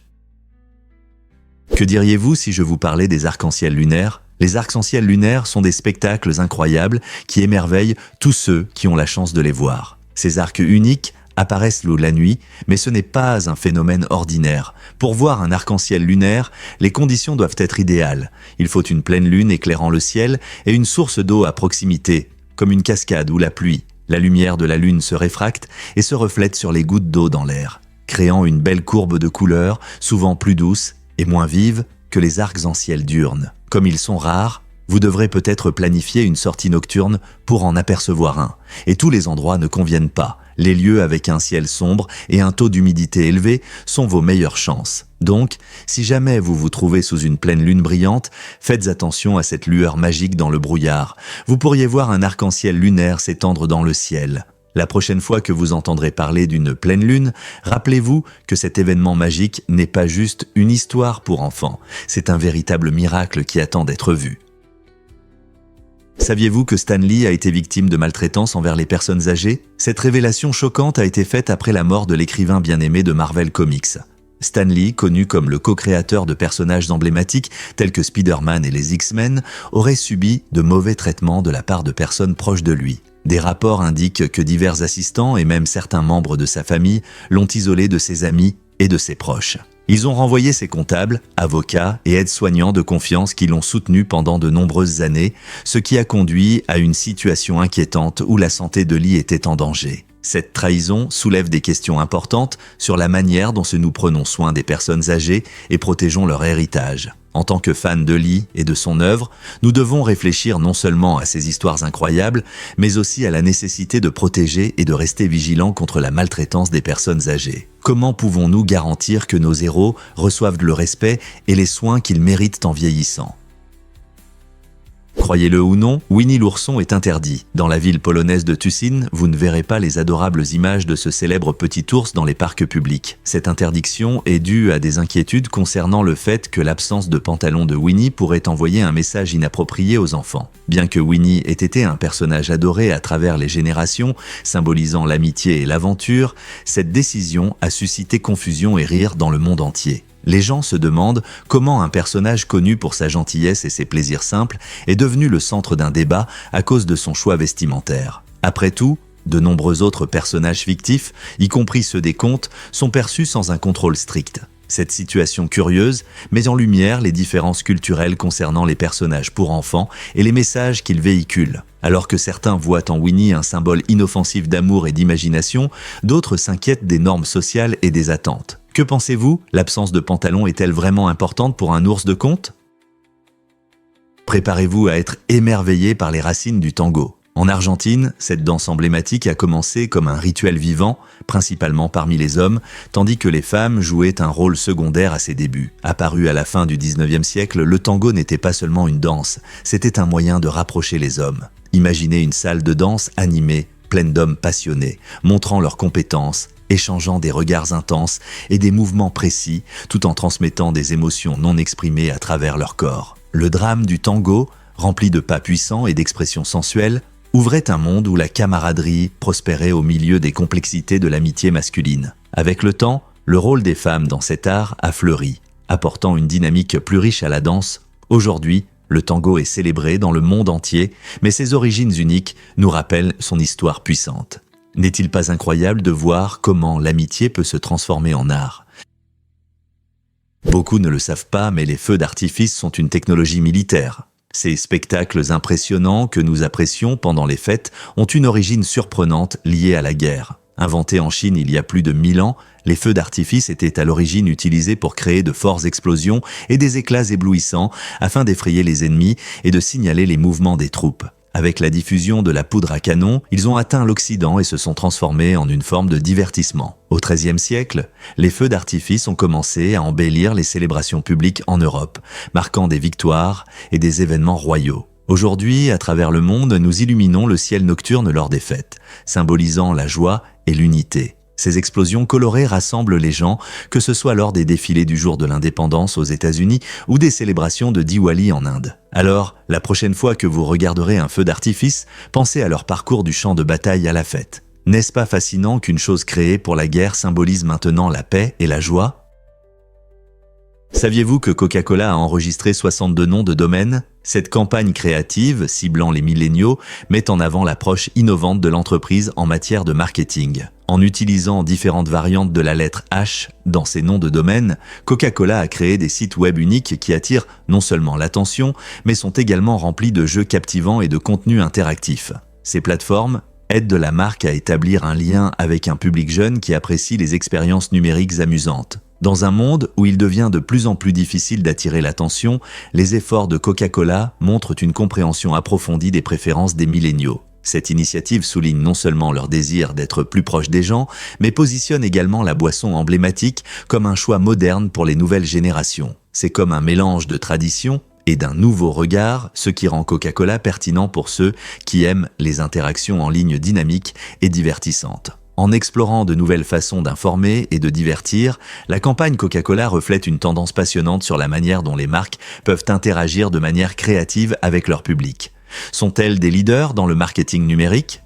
Que diriez-vous si je vous parlais des arcs-en-ciel lunaires ? Les arcs-en-ciel lunaires sont des spectacles incroyables qui émerveillent tous ceux qui ont la chance de les voir. Ces arcs uniques apparaissent la nuit, mais ce n'est pas un phénomène ordinaire. Pour voir un arc-en-ciel lunaire, les conditions doivent être idéales. Il faut une pleine lune éclairant le ciel et une source d'eau à proximité, comme une cascade ou la pluie. La lumière de la lune se réfracte et se reflète sur les gouttes d'eau dans l'air, créant une belle courbe de couleurs, souvent plus douce et moins vive que les arcs-en-ciel diurnes. Comme ils sont rares, vous devrez peut-être planifier une sortie nocturne pour en apercevoir un. Et tous les endroits ne conviennent pas. Les lieux avec un ciel sombre et un taux d'humidité élevé sont vos meilleures chances. Donc, si jamais vous vous trouvez sous une pleine lune brillante, faites attention à cette lueur magique dans le brouillard. Vous pourriez voir un arc-en-ciel lunaire s'étendre dans le ciel. La prochaine fois que vous entendrez parler d'une pleine lune, rappelez-vous que cet événement magique n'est pas juste une histoire pour enfants, c'est un véritable miracle qui attend d'être vu. Saviez-vous que Stan Lee a été victime de maltraitance envers les personnes âgées ? Cette révélation choquante a été faite après la mort de l'écrivain bien-aimé de Marvel Comics. Stan Lee, connu comme le co-créateur de personnages emblématiques tels que Spider-Man et les X-Men, aurait subi de mauvais traitements de la part de personnes proches de lui. Des rapports indiquent que divers assistants et même certains membres de sa famille l'ont isolé de ses amis et de ses proches. Ils ont renvoyé ses comptables, avocats et aides-soignants de confiance qui l'ont soutenu pendant de nombreuses années, ce qui a conduit à une situation inquiétante où la santé de Lee était en danger. Cette trahison soulève des questions importantes sur la manière dont nous prenons soin des personnes âgées et protégeons leur héritage. En tant que fans de Lee et de son œuvre, nous devons réfléchir non seulement à ces histoires incroyables, mais aussi à la nécessité de protéger et de rester vigilants contre la maltraitance des personnes âgées. Comment pouvons-nous garantir que nos héros reçoivent le respect et les soins qu'ils méritent en vieillissant ? Croyez-le ou non, Winnie l'ourson est interdit. Dans la ville polonaise de Tucson, vous ne verrez pas les adorables images de ce célèbre petit ours dans les parcs publics. Cette interdiction est due à des inquiétudes concernant le fait que l'absence de pantalon de Winnie pourrait envoyer un message inapproprié aux enfants. Bien que Winnie ait été un personnage adoré à travers les générations, symbolisant l'amitié et l'aventure, cette décision a suscité confusion et rire dans le monde entier. Les gens se demandent comment un personnage connu pour sa gentillesse et ses plaisirs simples est devenu le centre d'un débat à cause de son choix vestimentaire. Après tout, de nombreux autres personnages fictifs, y compris ceux des contes, sont perçus sans un contrôle strict. Cette situation curieuse met en lumière les différences culturelles concernant les personnages pour enfants et les messages qu'ils véhiculent. Alors que certains voient en Winnie un symbole inoffensif d'amour et d'imagination, d'autres s'inquiètent des normes sociales et des attentes. Que pensez-vous ? L'absence de pantalon est-elle vraiment importante pour un ours de conte ? Préparez-vous à être émerveillé par les racines du tango. En Argentine, cette danse emblématique a commencé comme un rituel vivant, principalement parmi les hommes, tandis que les femmes jouaient un rôle secondaire à ses débuts. Apparu à la fin du 19e siècle, le tango n'était pas seulement une danse, c'était un moyen de rapprocher les hommes. Imaginez une salle de danse animée, pleine d'hommes passionnés, montrant leurs compétences, échangeant des regards intenses et des mouvements précis, tout en transmettant des émotions non exprimées à travers leur corps. Le drame du tango, rempli de pas puissants et d'expressions sensuelles, ouvrait un monde où la camaraderie prospérait au milieu des complexités de l'amitié masculine. Avec le temps, le rôle des femmes dans cet art a fleuri, apportant une dynamique plus riche à la danse. Aujourd'hui, le tango est célébré dans le monde entier, mais ses origines uniques nous rappellent son histoire puissante. N'est-il pas incroyable de voir comment l'amitié peut se transformer en art ? Beaucoup ne le savent pas, mais les feux d'artifice sont une technologie militaire. Ces spectacles impressionnants que nous apprécions pendant les fêtes ont une origine surprenante liée à la guerre. Inventés en Chine il y a plus de 1000 ans, les feux d'artifice étaient à l'origine utilisés pour créer de fortes explosions et des éclats éblouissants afin d'effrayer les ennemis et de signaler les mouvements des troupes. Avec la diffusion de la poudre à canon, ils ont atteint l'Occident et se sont transformés en une forme de divertissement. Au XIIIe siècle, les feux d'artifice ont commencé à embellir les célébrations publiques en Europe, marquant des victoires et des événements royaux. Aujourd'hui, à travers le monde, nous illuminons le ciel nocturne lors des fêtes, symbolisant la joie et l'unité. Ces explosions colorées rassemblent les gens, que ce soit lors des défilés du jour de l'indépendance aux États-Unis ou des célébrations de Diwali en Inde. Alors, la prochaine fois que vous regarderez un feu d'artifice, pensez à leur parcours du champ de bataille à la fête. N'est-ce pas fascinant qu'une chose créée pour la guerre symbolise maintenant la paix et la joie ? Saviez-vous que Coca-Cola a enregistré 62 noms de domaine ? Cette campagne créative, ciblant les milléniaux, met en avant l'approche innovante de l'entreprise en matière de marketing. En utilisant différentes variantes de la lettre H dans ses noms de domaine, Coca-Cola a créé des sites web uniques qui attirent non seulement l'attention, mais sont également remplis de jeux captivants et de contenus interactifs. Ces plateformes aident la marque à établir un lien avec un public jeune qui apprécie les expériences numériques amusantes. Dans un monde où il devient de plus en plus difficile d'attirer l'attention, les efforts de Coca-Cola montrent une compréhension approfondie des préférences des milléniaux. Cette initiative souligne non seulement leur désir d'être plus proche des gens, mais positionne également la boisson emblématique comme un choix moderne pour les nouvelles générations. C'est comme un mélange de tradition et d'un nouveau regard, ce qui rend Coca-Cola pertinent pour ceux qui aiment les interactions en ligne dynamiques et divertissantes. En explorant de nouvelles façons d'informer et de divertir, la campagne Coca-Cola reflète une tendance passionnante sur la manière dont les marques peuvent interagir de manière créative avec leur public. Sont-elles des leaders dans le marketing numérique ?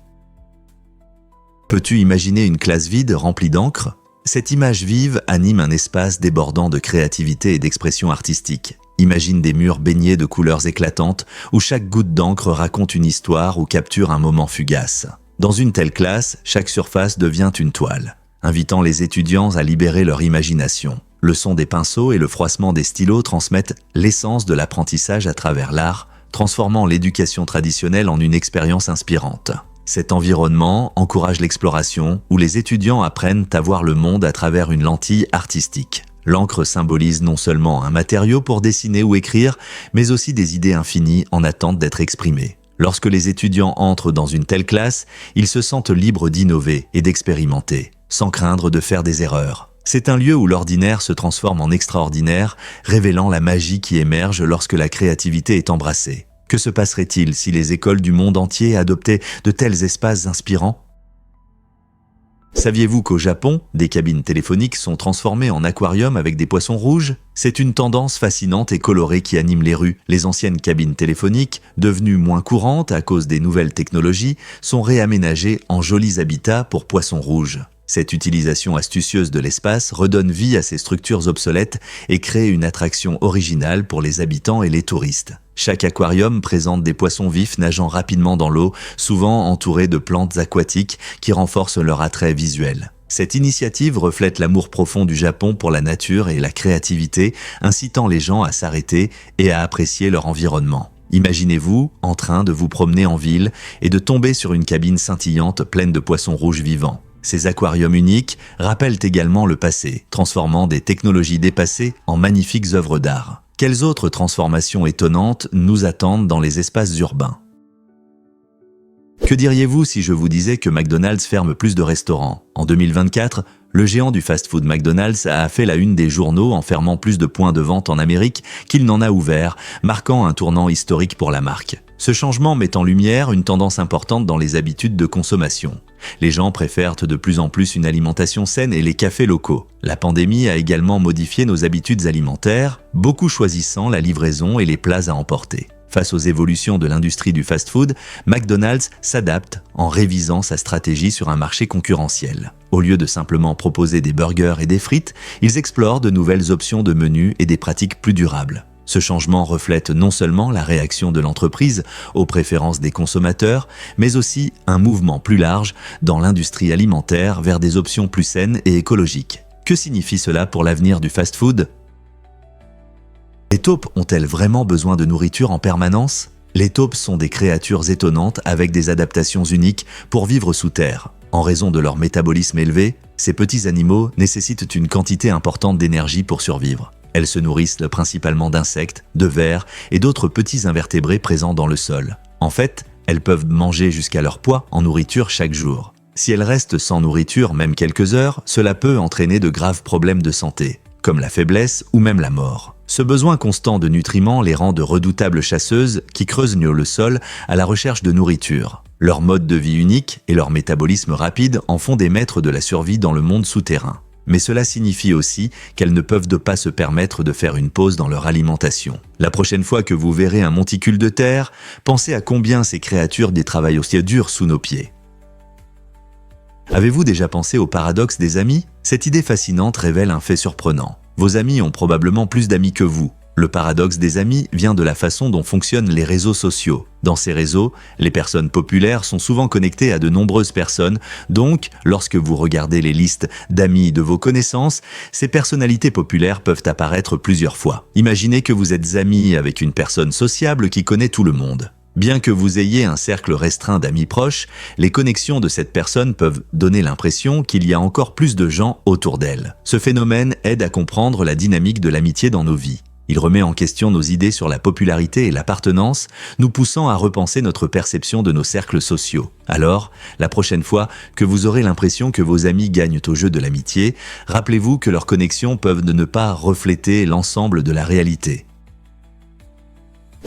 Peux-tu imaginer une classe vide remplie d'encre ? Cette image vive anime un espace débordant de créativité et d'expression artistique. Imagine des murs baignés de couleurs éclatantes où chaque goutte d'encre raconte une histoire ou capture un moment fugace. Dans une telle classe, chaque surface devient une toile, invitant les étudiants à libérer leur imagination. Le son des pinceaux et le froissement des stylos transmettent l'essence de l'apprentissage à travers l'art, transformant l'éducation traditionnelle en une expérience inspirante. Cet environnement encourage l'exploration, où les étudiants apprennent à voir le monde à travers une lentille artistique. L'encre symbolise non seulement un matériau pour dessiner ou écrire, mais aussi des idées infinies en attente d'être exprimées. Lorsque les étudiants entrent dans une telle classe, ils se sentent libres d'innover et d'expérimenter, sans craindre de faire des erreurs. C'est un lieu où l'ordinaire se transforme en extraordinaire, révélant la magie qui émerge lorsque la créativité est embrassée. Que se passerait-il si les écoles du monde entier adoptaient de tels espaces inspirants ? Saviez-vous qu'au Japon, des cabines téléphoniques sont transformées en aquariums avec des poissons rouges ? C'est une tendance fascinante et colorée qui anime les rues. Les anciennes cabines téléphoniques, devenues moins courantes à cause des nouvelles technologies, sont réaménagées en jolis habitats pour poissons rouges. Cette utilisation astucieuse de l'espace redonne vie à ces structures obsolètes et crée une attraction originale pour les habitants et les touristes. Chaque aquarium présente des poissons vifs nageant rapidement dans l'eau, souvent entourés de plantes aquatiques qui renforcent leur attrait visuel. Cette initiative reflète l'amour profond du Japon pour la nature et la créativité, incitant les gens à s'arrêter et à apprécier leur environnement. Imaginez-vous en train de vous promener en ville et de tomber sur une cabine scintillante pleine de poissons rouges vivants. Ces aquariums uniques rappellent également le passé, transformant des technologies dépassées en magnifiques œuvres d'art. Quelles autres transformations étonnantes nous attendent dans les espaces urbains ? Que diriez-vous si je vous disais que McDonald's ferme plus de restaurants ? En 2024, le géant du fast-food McDonald's a fait la une des journaux en fermant plus de points de vente en Amérique qu'il n'en a ouvert, marquant un tournant historique pour la marque. Ce changement met en lumière une tendance importante dans les habitudes de consommation. Les gens préfèrent de plus en plus une alimentation saine et les cafés locaux. La pandémie a également modifié nos habitudes alimentaires, beaucoup choisissant la livraison et les plats à emporter. Face aux évolutions de l'industrie du fast-food, McDonald's s'adapte en révisant sa stratégie sur un marché concurrentiel. Au lieu de simplement proposer des burgers et des frites, ils explorent de nouvelles options de menus et des pratiques plus durables. Ce changement reflète non seulement la réaction de l'entreprise aux préférences des consommateurs, mais aussi un mouvement plus large dans l'industrie alimentaire vers des options plus saines et écologiques. Que signifie cela pour l'avenir du fast-food ? Les taupes ont-elles vraiment besoin de nourriture en permanence? Les taupes sont des créatures étonnantes avec des adaptations uniques pour vivre sous terre. En raison de leur métabolisme élevé, ces petits animaux nécessitent une quantité importante d'énergie pour survivre. Elles se nourrissent principalement d'insectes, de vers et d'autres petits invertébrés présents dans le sol. En fait, elles peuvent manger jusqu'à leur poids en nourriture chaque jour. Si elles restent sans nourriture même quelques heures, cela peut entraîner de graves problèmes de santé, comme la faiblesse ou même la mort. Ce besoin constant de nutriments les rend de redoutables chasseuses qui creusent le sol à la recherche de nourriture. Leur mode de vie unique et leur métabolisme rapide en font des maîtres de la survie dans le monde souterrain. Mais cela signifie aussi qu'elles ne peuvent pas se permettre de faire une pause dans leur alimentation. La prochaine fois que vous verrez un monticule de terre, pensez à combien ces créatures travaillent aussi dur sous nos pieds. Avez-vous déjà pensé au paradoxe des amis? Cette idée fascinante révèle un fait surprenant. Vos amis ont probablement plus d'amis que vous. Le paradoxe des amis vient de la façon dont fonctionnent les réseaux sociaux. Dans ces réseaux, les personnes populaires sont souvent connectées à de nombreuses personnes, donc lorsque vous regardez les listes d'amis de vos connaissances, ces personnalités populaires peuvent apparaître plusieurs fois. Imaginez que vous êtes ami avec une personne sociable qui connaît tout le monde. Bien que vous ayez un cercle restreint d'amis proches, les connexions de cette personne peuvent donner l'impression qu'il y a encore plus de gens autour d'elle. Ce phénomène aide à comprendre la dynamique de l'amitié dans nos vies. Il remet en question nos idées sur la popularité et l'appartenance, nous poussant à repenser notre perception de nos cercles sociaux. Alors, la prochaine fois que vous aurez l'impression que vos amis gagnent au jeu de l'amitié, rappelez-vous que leurs connexions peuvent ne pas refléter l'ensemble de la réalité.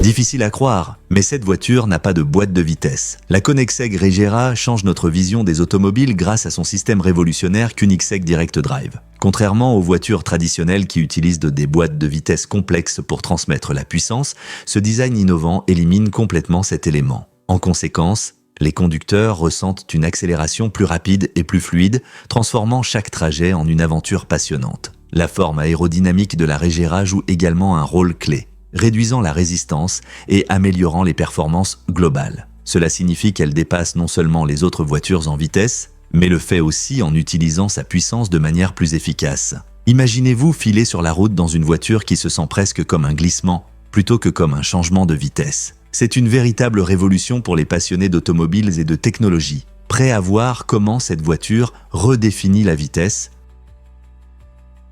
Difficile à croire, mais cette voiture n'a pas de boîte de vitesse. La Koenigsegg Regera change notre vision des automobiles grâce à son système révolutionnaire Koenigsegg Direct Drive. Contrairement aux voitures traditionnelles qui utilisent des boîtes de vitesse complexes pour transmettre la puissance, ce design innovant élimine complètement cet élément. En conséquence, les conducteurs ressentent une accélération plus rapide et plus fluide, transformant chaque trajet en une aventure passionnante. La forme aérodynamique de la Regera joue également un rôle clé, réduisant la résistance et améliorant les performances globales. Cela signifie qu'elle dépasse non seulement les autres voitures en vitesse, mais le fait aussi en utilisant sa puissance de manière plus efficace. Imaginez-vous filer sur la route dans une voiture qui se sent presque comme un glissement, plutôt que comme un changement de vitesse. C'est une véritable révolution pour les passionnés d'automobiles et de technologie, prêts à voir comment cette voiture redéfinit la vitesse.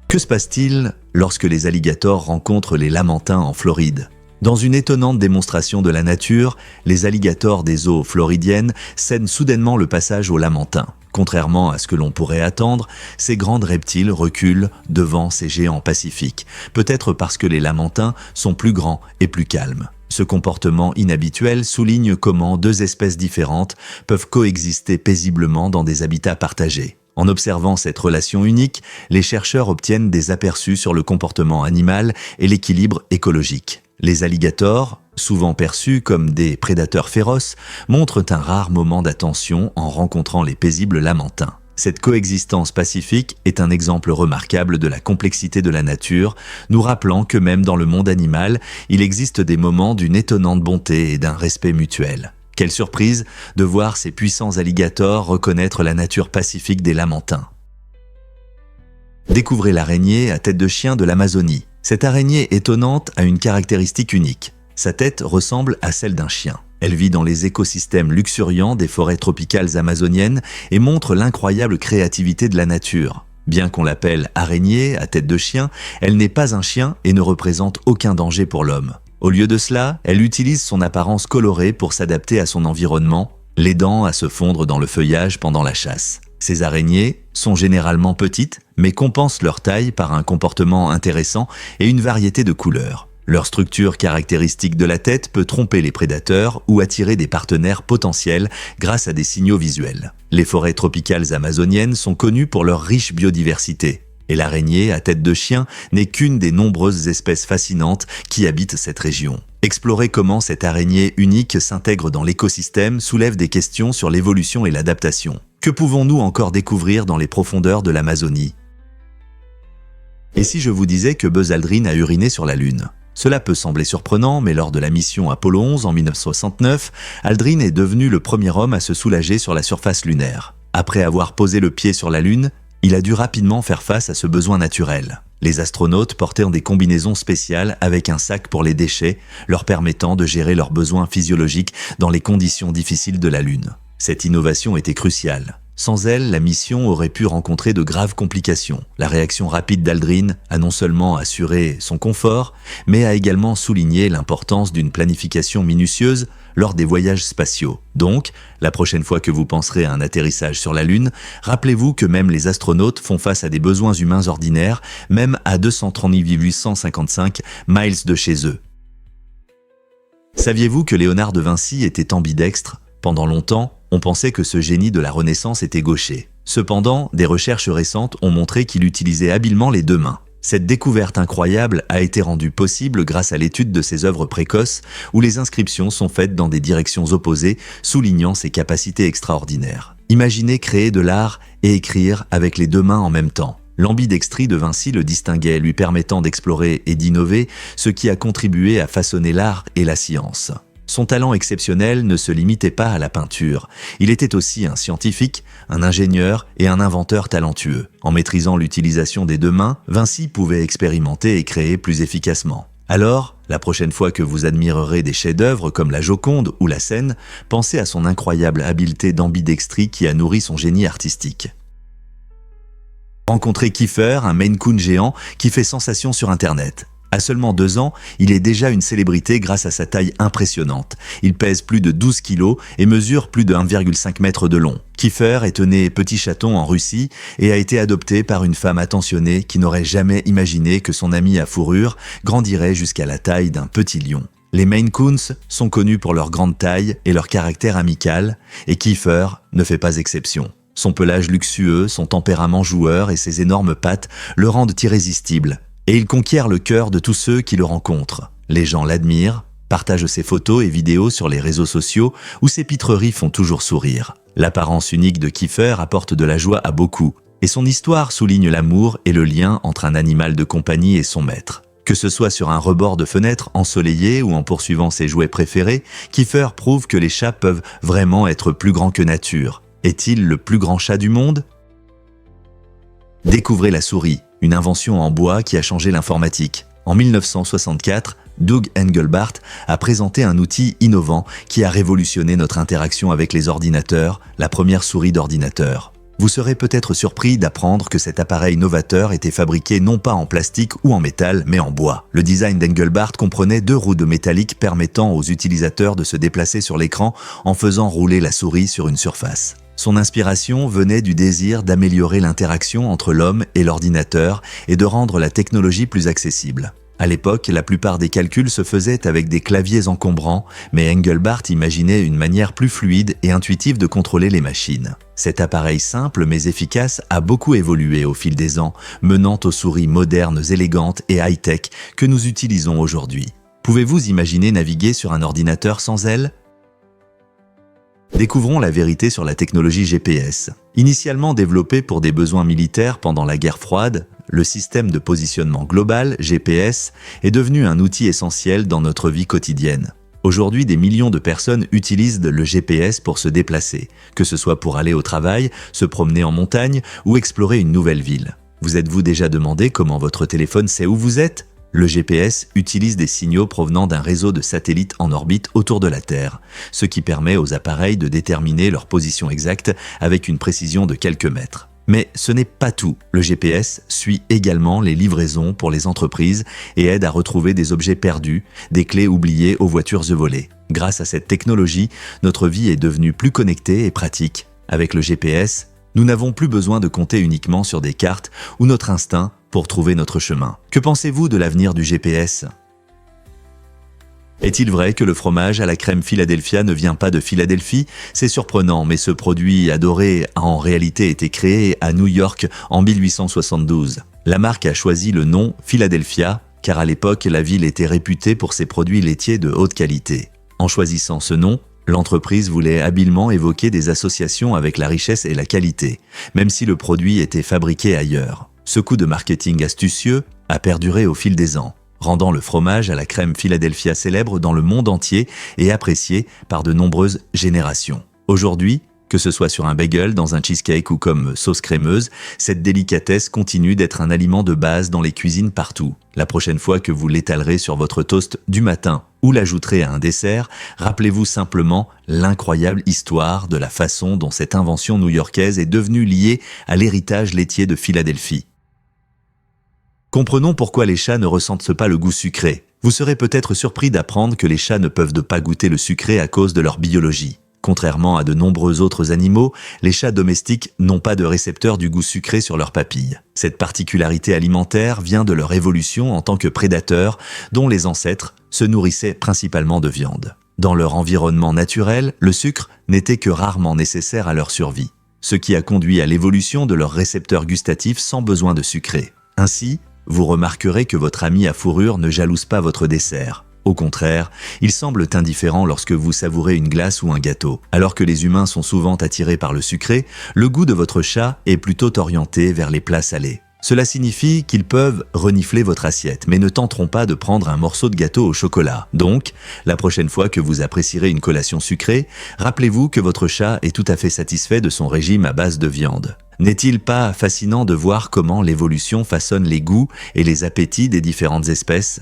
Que se passe-t-il lorsque les alligators rencontrent les lamantins en Floride? Dans une étonnante démonstration de la nature, les alligators des eaux floridiennes cèdent soudainement le passage aux lamantins. Contrairement à ce que l'on pourrait attendre, ces grands reptiles reculent devant ces géants pacifiques, peut-être parce que les lamantins sont plus grands et plus calmes. Ce comportement inhabituel souligne comment deux espèces différentes peuvent coexister paisiblement dans des habitats partagés. En observant cette relation unique, les chercheurs obtiennent des aperçus sur le comportement animal et l'équilibre écologique. Les alligators, souvent perçus comme des prédateurs féroces, montrent un rare moment d'attention en rencontrant les paisibles lamantins. Cette coexistence pacifique est un exemple remarquable de la complexité de la nature, nous rappelant que même dans le monde animal, il existe des moments d'une étonnante bonté et d'un respect mutuel. Quelle surprise de voir ces puissants alligators reconnaître la nature pacifique des lamantins. Découvrez l'araignée à tête de chien de l'Amazonie. Cette araignée étonnante a une caractéristique unique. Sa tête ressemble à celle d'un chien. Elle vit dans les écosystèmes luxuriants des forêts tropicales amazoniennes et montre l'incroyable créativité de la nature. Bien qu'on l'appelle araignée à tête de chien, elle n'est pas un chien et ne représente aucun danger pour l'homme. Au lieu de cela, elle utilise son apparence colorée pour s'adapter à son environnement, l'aidant à se fondre dans le feuillage pendant la chasse. Ces araignées sont généralement petites, mais compensent leur taille par un comportement intéressant et une variété de couleurs. Leur structure caractéristique de la tête peut tromper les prédateurs ou attirer des partenaires potentiels grâce à des signaux visuels. Les forêts tropicales amazoniennes sont connues pour leur riche biodiversité. Et l'araignée à tête de chien n'est qu'une des nombreuses espèces fascinantes qui habitent cette région. Explorer comment cette araignée unique s'intègre dans l'écosystème soulève des questions sur l'évolution et l'adaptation. Que pouvons-nous encore découvrir dans les profondeurs de l'Amazonie? Et si je vous disais que Buzz Aldrin a uriné sur la Lune? Cela peut sembler surprenant, mais lors de la mission Apollo 11 en 1969, Aldrin est devenu le premier homme à se soulager sur la surface lunaire. Après avoir posé le pied sur la Lune, il a dû rapidement faire face à ce besoin naturel. Les astronautes portaient des combinaisons spéciales avec un sac pour les déchets, leur permettant de gérer leurs besoins physiologiques dans les conditions difficiles de la Lune. Cette innovation était cruciale. Sans elle, la mission aurait pu rencontrer de graves complications. La réaction rapide d'Aldrin a non seulement assuré son confort, mais a également souligné l'importance d'une planification minutieuse lors des voyages spatiaux. Donc, la prochaine fois que vous penserez à un atterrissage sur la Lune, rappelez-vous que même les astronautes font face à des besoins humains ordinaires, même à 230 855 miles de chez eux. Saviez-vous que Léonard de Vinci était ambidextre ? Pendant longtemps, on pensait que ce génie de la Renaissance était gaucher. Cependant, des recherches récentes ont montré qu'il utilisait habilement les deux mains. Cette découverte incroyable a été rendue possible grâce à l'étude de ses œuvres précoces, où les inscriptions sont faites dans des directions opposées, soulignant ses capacités extraordinaires. Imaginez créer de l'art et écrire avec les deux mains en même temps. L'ambidextrie de Vinci le distinguait, lui permettant d'explorer et d'innover, ce qui a contribué à façonner l'art et la science. Son talent exceptionnel ne se limitait pas à la peinture. Il était aussi un scientifique, un ingénieur et un inventeur talentueux. En maîtrisant l'utilisation des deux mains, Vinci pouvait expérimenter et créer plus efficacement. Alors, la prochaine fois que vous admirerez des chefs-d'œuvre comme la Joconde ou la Seine, pensez à son incroyable habileté d'ambidextrie qui a nourri son génie artistique. Rencontrez Kiefer, un Maine Coon géant qui fait sensation sur Internet. À seulement 2 ans, il est déjà une célébrité grâce à sa taille impressionnante. Il pèse plus de 12 kilos et mesure plus de 1,5 mètre de long. Kiefer est né petit chaton en Russie et a été adopté par une femme attentionnée qui n'aurait jamais imaginé que son ami à fourrure grandirait jusqu'à la taille d'un petit lion. Les Maine Coons sont connus pour leur grande taille et leur caractère amical, et Kiefer ne fait pas exception. Son pelage luxueux, son tempérament joueur et ses énormes pattes le rendent irrésistible. Et il conquiert le cœur de tous ceux qui le rencontrent. Les gens l'admirent, partagent ses photos et vidéos sur les réseaux sociaux où ses pitreries font toujours sourire. L'apparence unique de Kiefer apporte de la joie à beaucoup, et son histoire souligne l'amour et le lien entre un animal de compagnie et son maître. Que ce soit sur un rebord de fenêtre ensoleillé ou en poursuivant ses jouets préférés, Kiefer prouve que les chats peuvent vraiment être plus grands que nature. Est-il le plus grand chat du monde ? Découvrez la souris, une invention en bois qui a changé l'informatique. En 1964, Doug Engelbart a présenté un outil innovant qui a révolutionné notre interaction avec les ordinateurs, la première souris d'ordinateur. Vous serez peut-être surpris d'apprendre que cet appareil novateur était fabriqué non pas en plastique ou en métal, mais en bois. Le design d'Engelbart comprenait 2 roues de métallique permettant aux utilisateurs de se déplacer sur l'écran en faisant rouler la souris sur une surface. Son inspiration venait du désir d'améliorer l'interaction entre l'homme et l'ordinateur et de rendre la technologie plus accessible. À l'époque, la plupart des calculs se faisaient avec des claviers encombrants, mais Engelbart imaginait une manière plus fluide et intuitive de contrôler les machines. Cet appareil simple mais efficace a beaucoup évolué au fil des ans, menant aux souris modernes, élégantes et high-tech que nous utilisons aujourd'hui. Pouvez-vous imaginer naviguer sur un ordinateur sans elle ? Découvrons la vérité sur la technologie GPS. Initialement développé pour des besoins militaires pendant la guerre froide, le système de positionnement global, GPS, est devenu un outil essentiel dans notre vie quotidienne. Aujourd'hui, des millions de personnes utilisent le GPS pour se déplacer, que ce soit pour aller au travail, se promener en montagne ou explorer une nouvelle ville. Vous êtes-vous déjà demandé comment votre téléphone sait où vous êtes ? Le GPS utilise des signaux provenant d'un réseau de satellites en orbite autour de la Terre, ce qui permet aux appareils de déterminer leur position exacte avec une précision de quelques mètres. Mais ce n'est pas tout. Le GPS suit également les livraisons pour les entreprises et aide à retrouver des objets perdus, des clés oubliées aux voitures volées. Grâce à cette technologie, notre vie est devenue plus connectée et pratique. Avec le GPS, nous n'avons plus besoin de compter uniquement sur des cartes ou notre instinct pour trouver notre chemin. Que pensez-vous de l'avenir du GPS ? Est-il vrai que le fromage à la crème Philadelphia ne vient pas de Philadelphie ? C'est surprenant, mais ce produit adoré a en réalité été créé à New York en 1872. La marque a choisi le nom Philadelphia, car à l'époque, la ville était réputée pour ses produits laitiers de haute qualité. En choisissant ce nom, l'entreprise voulait habilement évoquer des associations avec la richesse et la qualité, même si le produit était fabriqué ailleurs. Ce coup de marketing astucieux a perduré au fil des ans, rendant le fromage à la crème Philadelphia célèbre dans le monde entier et apprécié par de nombreuses générations. Aujourd'hui, Que ce soit sur un bagel, dans un cheesecake ou comme sauce crémeuse, cette délicatesse continue d'être un aliment de base dans les cuisines partout. La prochaine fois que vous l'étalerez sur votre toast du matin ou l'ajouterez à un dessert, rappelez-vous simplement l'incroyable histoire de la façon dont cette invention new-yorkaise est devenue liée à l'héritage laitier de Philadelphie. Comprenons pourquoi les chats ne ressentent pas le goût sucré. Vous serez peut-être surpris d'apprendre que les chats ne peuvent pas goûter le sucré à cause de leur biologie. Contrairement à de nombreux autres animaux, les chats domestiques n'ont pas de récepteur du goût sucré sur leurs papilles. Cette particularité alimentaire vient de leur évolution en tant que prédateurs, dont les ancêtres se nourrissaient principalement de viande. Dans leur environnement naturel, le sucre n'était que rarement nécessaire à leur survie, ce qui a conduit à l'évolution de leurs récepteurs gustatifs sans besoin de sucré. Ainsi, vous remarquerez que votre ami à fourrure ne jalouse pas votre dessert. Au contraire, ils semblent indifférents lorsque vous savourez une glace ou un gâteau. Alors que les humains sont souvent attirés par le sucré, le goût de votre chat est plutôt orienté vers les plats salés. Cela signifie qu'ils peuvent renifler votre assiette, mais ne tenteront pas de prendre un morceau de gâteau au chocolat. Donc, la prochaine fois que vous apprécierez une collation sucrée, rappelez-vous que votre chat est tout à fait satisfait de son régime à base de viande. N'est-il pas fascinant de voir comment l'évolution façonne les goûts et les appétits des différentes espèces ?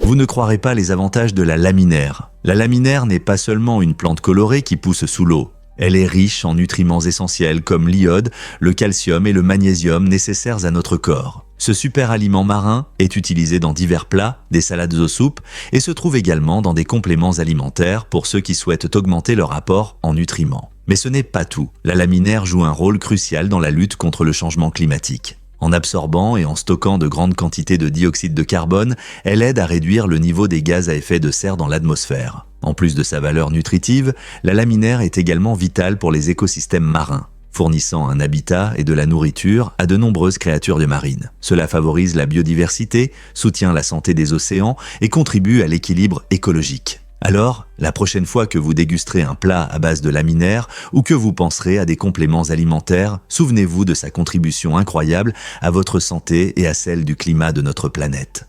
Vous ne croirez pas les avantages de la laminaire. La laminaire n'est pas seulement une plante colorée qui pousse sous l'eau. Elle est riche en nutriments essentiels comme l'iode, le calcium et le magnésium nécessaires à notre corps. Ce super aliment marin est utilisé dans divers plats, des salades aux soupes et se trouve également dans des compléments alimentaires pour ceux qui souhaitent augmenter leur apport en nutriments. Mais ce n'est pas tout. La laminaire joue un rôle crucial dans la lutte contre le changement climatique. En absorbant et en stockant de grandes quantités de dioxyde de carbone, elle aide à réduire le niveau des gaz à effet de serre dans l'atmosphère. En plus de sa valeur nutritive, la laminaire est également vitale pour les écosystèmes marins, fournissant un habitat et de la nourriture à de nombreuses créatures marines. Cela favorise la biodiversité, soutient la santé des océans et contribue à l'équilibre écologique. Alors, la prochaine fois que vous dégusterez un plat à base de laminaire ou que vous penserez à des compléments alimentaires, souvenez-vous de sa contribution incroyable à votre santé et à celle du climat de notre planète.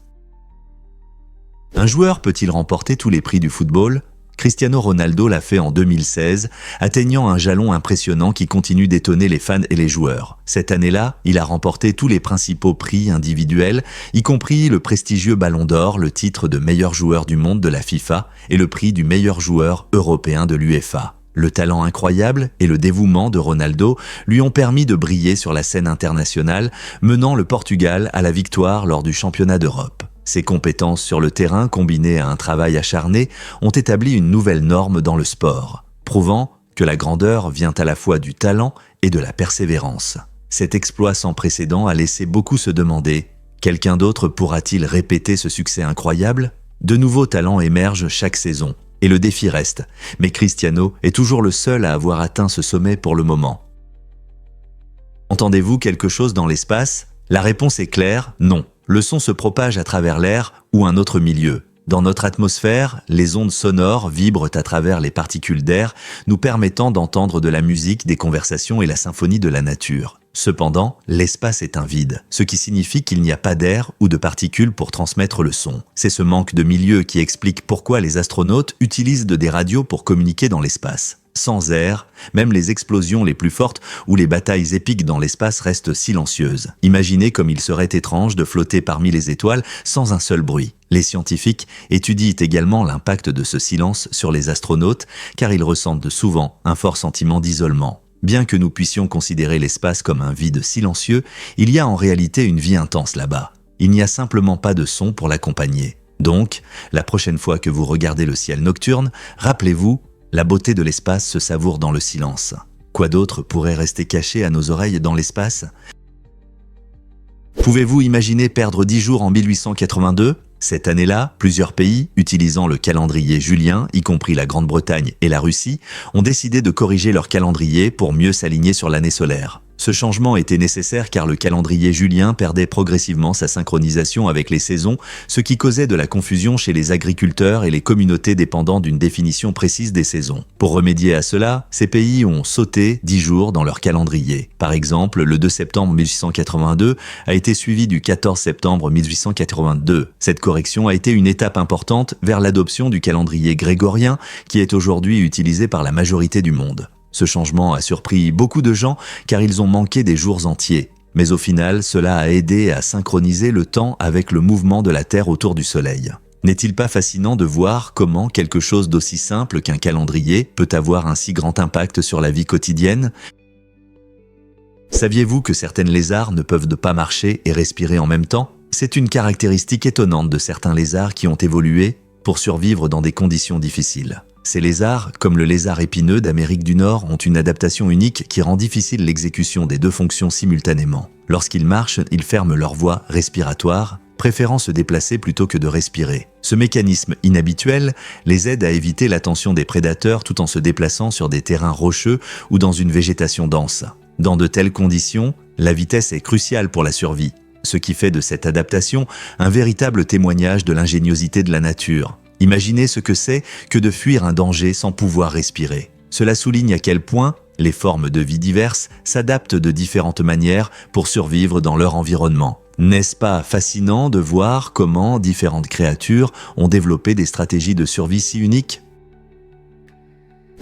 Un joueur peut-il remporter tous les prix du football ? Cristiano Ronaldo l'a fait en 2016, atteignant un jalon impressionnant qui continue d'étonner les fans et les joueurs. Cette année-là, il a remporté tous les principaux prix individuels, y compris le prestigieux Ballon d'Or, le titre de meilleur joueur du monde de la FIFA et le prix du meilleur joueur européen de l'UEFA. Le talent incroyable et le dévouement de Ronaldo lui ont permis de briller sur la scène internationale, menant le Portugal à la victoire lors du championnat d'Europe. Ses compétences sur le terrain, combinées à un travail acharné, ont établi une nouvelle norme dans le sport, prouvant que la grandeur vient à la fois du talent et de la persévérance. Cet exploit sans précédent a laissé beaucoup se demander « Quelqu'un d'autre pourra-t-il répéter ce succès incroyable ?» De nouveaux talents émergent chaque saison, et le défi reste, mais Cristiano est toujours le seul à avoir atteint ce sommet pour le moment. Entendez-vous quelque chose dans l'espace ? La réponse est claire, non. Le son se propage à travers l'air ou un autre milieu. Dans notre atmosphère, les ondes sonores vibrent à travers les particules d'air, nous permettant d'entendre de la musique, des conversations et la symphonie de la nature. Cependant, l'espace est un vide, ce qui signifie qu'il n'y a pas d'air ou de particules pour transmettre le son. C'est ce manque de milieu qui explique pourquoi les astronautes utilisent des radios pour communiquer dans l'espace. Sans air, même les explosions les plus fortes ou les batailles épiques dans l'espace restent silencieuses. Imaginez comme il serait étrange de flotter parmi les étoiles sans un seul bruit. Les scientifiques étudient également l'impact de ce silence sur les astronautes car ils ressentent souvent un fort sentiment d'isolement. Bien que nous puissions considérer l'espace comme un vide silencieux, il y a en réalité une vie intense là-bas. Il n'y a simplement pas de son pour l'accompagner. Donc, la prochaine fois que vous regardez le ciel nocturne, rappelez-vous, la beauté de l'espace se savoure dans le silence. Quoi d'autre pourrait rester caché à nos oreilles dans l'espace ? Pouvez-vous imaginer perdre 10 jours en 1882 ? Cette année-là, plusieurs pays, utilisant le calendrier julien, y compris la Grande-Bretagne et la Russie, ont décidé de corriger leur calendrier pour mieux s'aligner sur l'année solaire. Ce changement était nécessaire car le calendrier julien perdait progressivement sa synchronisation avec les saisons, ce qui causait de la confusion chez les agriculteurs et les communautés dépendant d'une définition précise des saisons. Pour remédier à cela, ces pays ont sauté 10 jours dans leur calendrier. Par exemple, le 2 septembre 1882 a été suivi du 14 septembre 1882. Cette correction a été une étape importante vers l'adoption du calendrier grégorien qui est aujourd'hui utilisé par la majorité du monde. Ce changement a surpris beaucoup de gens car ils ont manqué des jours entiers. Mais au final, cela a aidé à synchroniser le temps avec le mouvement de la Terre autour du Soleil. N'est-il pas fascinant de voir comment quelque chose d'aussi simple qu'un calendrier peut avoir un si grand impact sur la vie quotidienne ? Saviez-vous que certaines lézards ne peuvent pas marcher et respirer en même temps ? C'est une caractéristique étonnante de certains lézards qui ont évolué pour survivre dans des conditions difficiles. Ces lézards, comme le lézard épineux d'Amérique du Nord, ont une adaptation unique qui rend difficile l'exécution des deux fonctions simultanément. Lorsqu'ils marchent, ils ferment leur voie respiratoire, préférant se déplacer plutôt que de respirer. Ce mécanisme inhabituel les aide à éviter l'attention des prédateurs tout en se déplaçant sur des terrains rocheux ou dans une végétation dense. Dans de telles conditions, la vitesse est cruciale pour la survie, ce qui fait de cette adaptation un véritable témoignage de l'ingéniosité de la nature. Imaginez ce que c'est que de fuir un danger sans pouvoir respirer. Cela souligne à quel point les formes de vie diverses s'adaptent de différentes manières pour survivre dans leur environnement. N'est-ce pas fascinant de voir comment différentes créatures ont développé des stratégies de survie si uniques ?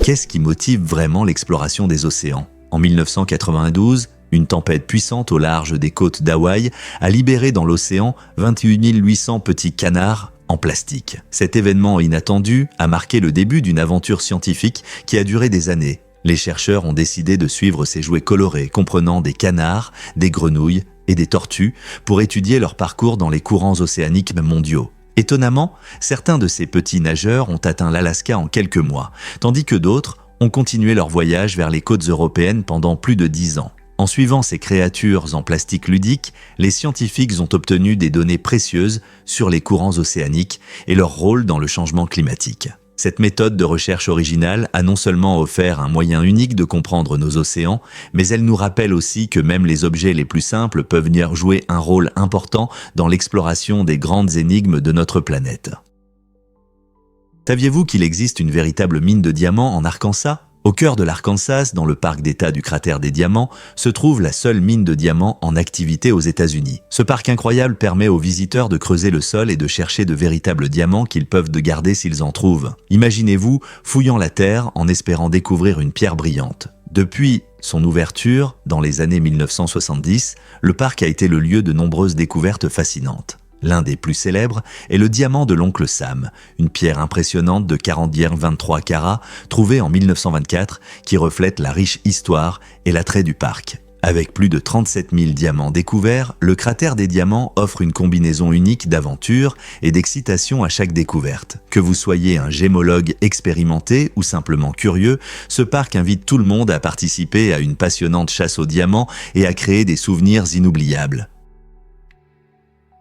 Qu'est-ce qui motive vraiment l'exploration des océans ? En 1992, une tempête puissante au large des côtes d'Hawaï a libéré dans l'océan 21 800 petits canards en plastique. Cet événement inattendu a marqué le début d'une aventure scientifique qui a duré des années. Les chercheurs ont décidé de suivre ces jouets colorés comprenant des canards, des grenouilles et des tortues pour étudier leur parcours dans les courants océaniques mondiaux. Étonnamment, certains de ces petits nageurs ont atteint l'Alaska en quelques mois, tandis que d'autres ont continué leur voyage vers les côtes européennes pendant plus de 10 ans. En suivant ces créatures en plastique ludique, les scientifiques ont obtenu des données précieuses sur les courants océaniques et leur rôle dans le changement climatique. Cette méthode de recherche originale a non seulement offert un moyen unique de comprendre nos océans, mais elle nous rappelle aussi que même les objets les plus simples peuvent venir jouer un rôle important dans l'exploration des grandes énigmes de notre planète. Saviez-vous qu'il existe une véritable mine de diamants en Arkansas ? Au cœur de l'Arkansas, dans le parc d'État du cratère des Diamants, se trouve la seule mine de diamants en activité aux États-Unis. Ce parc incroyable permet aux visiteurs de creuser le sol et de chercher de véritables diamants qu'ils peuvent garder s'ils en trouvent. Imaginez-vous fouillant la terre en espérant découvrir une pierre brillante. Depuis son ouverture, dans les années 1970, le parc a été le lieu de nombreuses découvertes fascinantes. L'un des plus célèbres est le diamant de l'oncle Sam, une pierre impressionnante de 40,23 carats trouvée en 1924 qui reflète la riche histoire et l'attrait du parc. Avec plus de 37 000 diamants découverts, le cratère des Diamants offre une combinaison unique d'aventure et d'excitation à chaque découverte. Que vous soyez un gémologue expérimenté ou simplement curieux, ce parc invite tout le monde à participer à une passionnante chasse aux diamants et à créer des souvenirs inoubliables.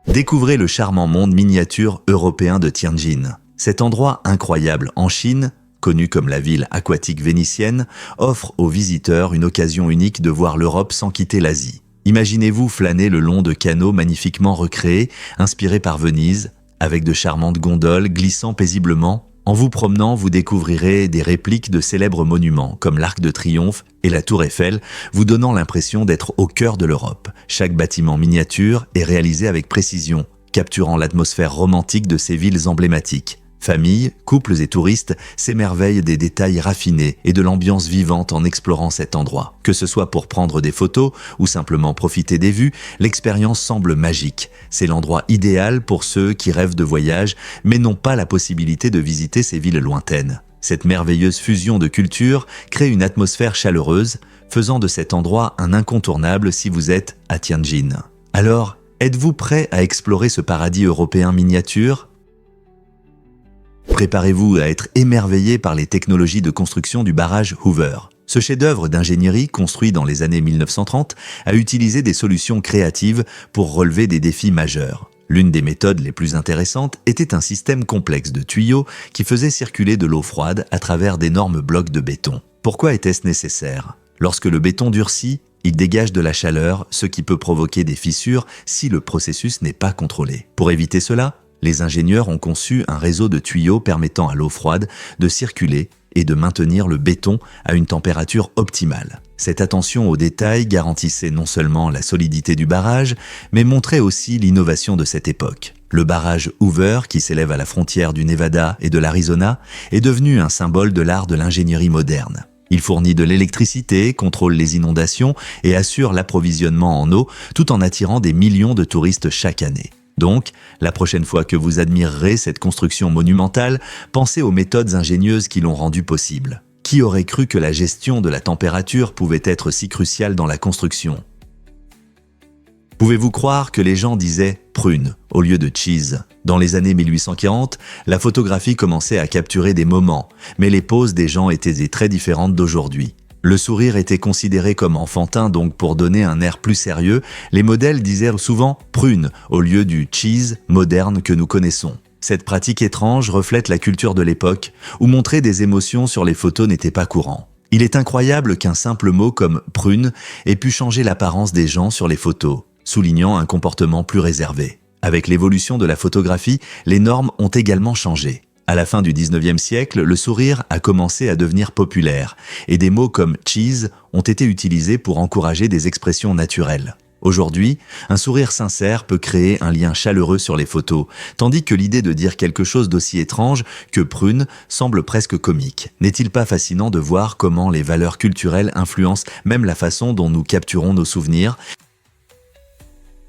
Découvrez le charmant monde miniature européen de Tianjin. Cet endroit incroyable en Chine, connu comme la ville aquatique vénitienne, offre aux visiteurs une occasion unique de voir l'Europe sans quitter l'Asie. Imaginez-vous flâner le long de canaux magnifiquement recréés, inspirés par Venise, avec de charmantes gondoles glissant paisiblement. En vous promenant, vous découvrirez des répliques de célèbres monuments, comme l'Arc de Triomphe et la Tour Eiffel, vous donnant l'impression d'être au cœur de l'Europe. Chaque bâtiment miniature est réalisé avec précision, capturant l'atmosphère romantique de ces villes emblématiques. Familles, couples et touristes s'émerveillent des détails raffinés et de l'ambiance vivante en explorant cet endroit. Que ce soit pour prendre des photos ou simplement profiter des vues, l'expérience semble magique. C'est l'endroit idéal pour ceux qui rêvent de voyage mais n'ont pas la possibilité de visiter ces villes lointaines. Cette merveilleuse fusion de cultures crée une atmosphère chaleureuse, faisant de cet endroit un incontournable si vous êtes à Tianjin. Alors, êtes-vous prêt à explorer ce paradis européen miniature ? Préparez-vous à être émerveillé par les technologies de construction du barrage Hoover. Ce chef-d'œuvre d'ingénierie, construit dans les années 1930, a utilisé des solutions créatives pour relever des défis majeurs. L'une des méthodes les plus intéressantes était un système complexe de tuyaux qui faisait circuler de l'eau froide à travers d'énormes blocs de béton. Pourquoi était-ce nécessaire ? Lorsque le béton durcit, Il dégage de la chaleur, ce qui peut provoquer des fissures si le processus n'est pas contrôlé. Pour éviter cela, les ingénieurs ont conçu un réseau de tuyaux permettant à l'eau froide de circuler et de maintenir le béton à une température optimale. Cette attention aux détails garantissait non seulement la solidité du barrage, mais montrait aussi l'innovation de cette époque. Le barrage Hoover, qui s'élève à la frontière du Nevada et de l'Arizona, est devenu un symbole de l'art de l'ingénierie moderne. Il fournit de l'électricité, contrôle les inondations et assure l'approvisionnement en eau, tout en attirant des millions de touristes chaque année. Donc, la prochaine fois que vous admirerez cette construction monumentale, pensez aux méthodes ingénieuses qui l'ont rendue possible. Qui aurait cru que la gestion de la température pouvait être si cruciale dans la construction ? Pouvez-vous croire que les gens disaient « prune » au lieu de « cheese » ? Dans les années 1840, la photographie commençait à capturer des moments, mais les poses des gens étaient très différentes d'aujourd'hui. Le sourire était considéré comme enfantin, donc pour donner un air plus sérieux, les modèles disaient souvent « prune » au lieu du « cheese » moderne que nous connaissons. Cette pratique étrange reflète la culture de l'époque, où montrer des émotions sur les photos n'était pas courant. Il est incroyable qu'un simple mot comme « prune » ait pu changer l'apparence des gens sur les photos, soulignant un comportement plus réservé. Avec l'évolution de la photographie, les normes ont également changé. À la fin du 19e siècle, le sourire a commencé à devenir populaire et des mots comme « cheese » ont été utilisés pour encourager des expressions naturelles. Aujourd'hui, un sourire sincère peut créer un lien chaleureux sur les photos, tandis que l'idée de dire quelque chose d'aussi étrange que prune semble presque comique. N'est-il pas fascinant de voir comment les valeurs culturelles influencent même la façon dont nous capturons nos souvenirs ?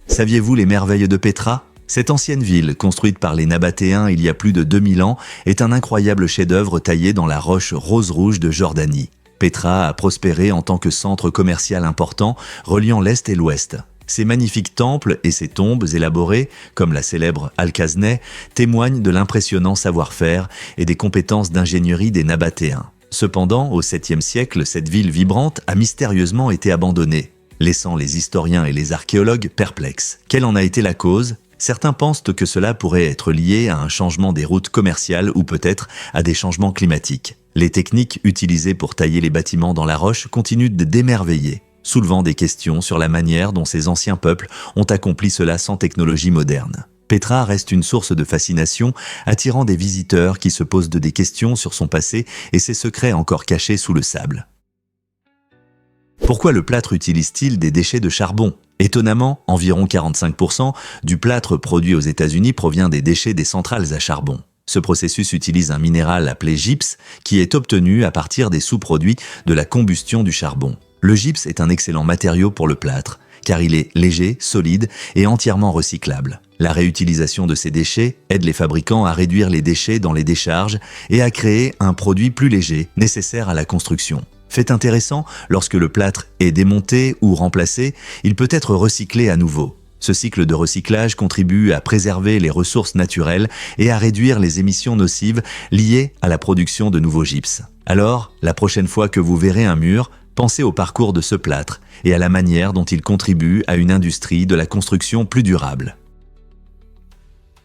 Saviez-vous les merveilles de Pétra ? Cette ancienne ville, construite par les Nabatéens il y a plus de 2000 ans, est un incroyable chef-d'œuvre taillé dans la roche rose-rouge de Jordanie. Pétra a prospéré en tant que centre commercial important, reliant l'Est et l'Ouest. Ces magnifiques temples et ces tombes élaborées, comme la célèbre Al-Khazneh, témoignent de l'impressionnant savoir-faire et des compétences d'ingénierie des Nabatéens. Cependant, au 7e siècle, cette ville vibrante a mystérieusement été abandonnée, laissant les historiens et les archéologues perplexes. Quelle en a été la cause ? Certains pensent que cela pourrait être lié à un changement des routes commerciales ou peut-être à des changements climatiques. Les techniques utilisées pour tailler les bâtiments dans la roche continuent d'émerveiller, soulevant des questions sur la manière dont ces anciens peuples ont accompli cela sans technologie moderne. Pétra reste une source de fascination, attirant des visiteurs qui se posent des questions sur son passé et ses secrets encore cachés sous le sable. Pourquoi le plâtre utilise-t-il des déchets de charbon ? Étonnamment, environ 45% du plâtre produit aux États-Unis provient des déchets des centrales à charbon. Ce processus utilise un minéral appelé gypse qui est obtenu à partir des sous-produits de la combustion du charbon. Le gypse est un excellent matériau pour le plâtre, car il est léger, solide et entièrement recyclable. La réutilisation de ces déchets aide les fabricants à réduire les déchets dans les décharges et à créer un produit plus léger, nécessaire à la construction. Fait intéressant, lorsque le plâtre est démonté ou remplacé, il peut être recyclé à nouveau. Ce cycle de recyclage contribue à préserver les ressources naturelles et à réduire les émissions nocives liées à la production de nouveaux gypses. Alors, la prochaine fois que vous verrez un mur, pensez au parcours de ce plâtre et à la manière dont il contribue à une industrie de la construction plus durable.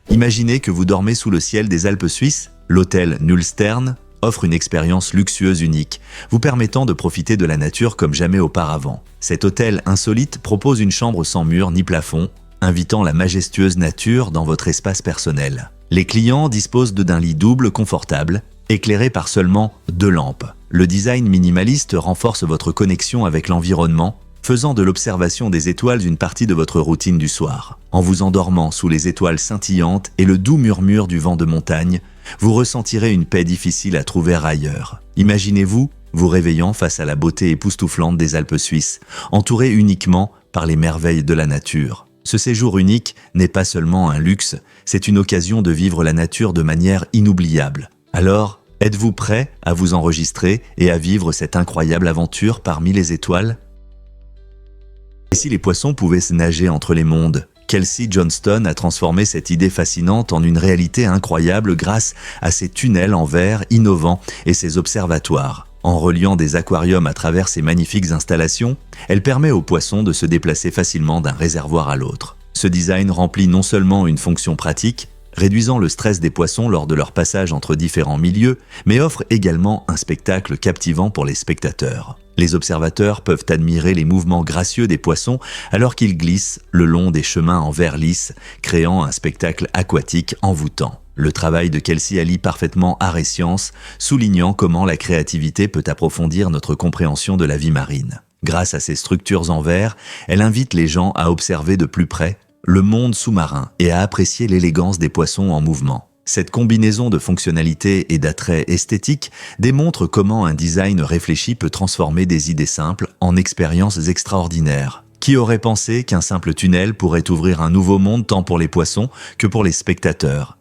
Imaginez que vous dormez sous le ciel des Alpes suisses. L'hôtel Nullstern offre une expérience luxueuse unique, vous permettant de profiter de la nature comme jamais auparavant. Cet hôtel insolite propose une chambre sans mur ni plafond, invitant la majestueuse nature dans votre espace personnel. Les clients disposent d'un lit double confortable, éclairé par seulement 2 lampes. Le design minimaliste renforce votre connexion avec l'environnement, faisant de l'observation des étoiles une partie de votre routine du soir. En vous endormant sous les étoiles scintillantes et le doux murmure du vent de montagne, vous ressentirez une paix difficile à trouver ailleurs. Imaginez-vous vous réveillant face à la beauté époustouflante des Alpes suisses, entouré uniquement par les merveilles de la nature. Ce séjour unique n'est pas seulement un luxe, c'est une occasion de vivre la nature de manière inoubliable. Alors, êtes-vous prêt à vous enregistrer et à vivre cette incroyable aventure parmi les étoiles ? Et si les poissons pouvaient se nager entre les mondes ? Kelsey Johnston a transformé cette idée fascinante en une réalité incroyable grâce à ses tunnels en verre innovants et ses observatoires. En reliant des aquariums à travers ces magnifiques installations, elle permet aux poissons de se déplacer facilement d'un réservoir à l'autre. Ce design remplit non seulement une fonction pratique, réduisant le stress des poissons lors de leur passage entre différents milieux, mais offre également un spectacle captivant pour les spectateurs. Les observateurs peuvent admirer les mouvements gracieux des poissons alors qu'ils glissent le long des chemins en verre lisse, créant un spectacle aquatique envoûtant. Le travail de Kelsey allie parfaitement art et science, soulignant comment la créativité peut approfondir notre compréhension de la vie marine. Grâce à ses structures en verre, elle invite les gens à observer de plus près le monde sous-marin et à apprécier l'élégance des poissons en mouvement. Cette combinaison de fonctionnalité et d'attrait esthétique démontre comment un design réfléchi peut transformer des idées simples en expériences extraordinaires. Qui aurait pensé qu'un simple tunnel pourrait ouvrir un nouveau monde tant pour les poissons que pour les spectateurs?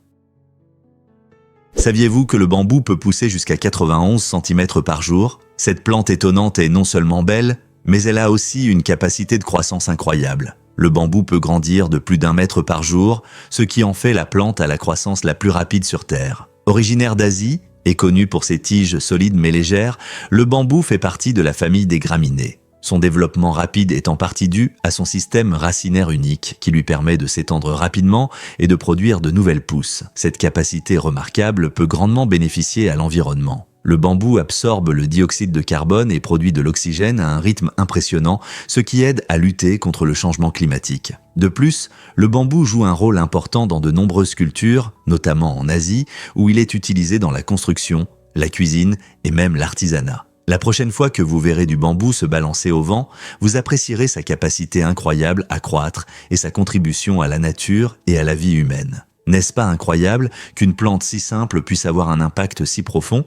Saviez-vous que le bambou peut pousser jusqu'à 91 cm par jour? Cette plante étonnante est non seulement belle, mais elle a aussi une capacité de croissance incroyable. Le bambou peut grandir de plus d'1 mètre par jour, ce qui en fait la plante à la croissance la plus rapide sur Terre. Originaire d'Asie et connu pour ses tiges solides mais légères, le bambou fait partie de la famille des graminées. Son développement rapide est en partie dû à son système racinaire unique qui lui permet de s'étendre rapidement et de produire de nouvelles pousses. Cette capacité remarquable peut grandement bénéficier à l'environnement. Le bambou absorbe le dioxyde de carbone et produit de l'oxygène à un rythme impressionnant, ce qui aide à lutter contre le changement climatique. De plus, le bambou joue un rôle important dans de nombreuses cultures, notamment en Asie, où il est utilisé dans la construction, la cuisine et même l'artisanat. La prochaine fois que vous verrez du bambou se balancer au vent, vous apprécierez sa capacité incroyable à croître et sa contribution à la nature et à la vie humaine. N'est-ce pas incroyable qu'une plante si simple puisse avoir un impact si profond ?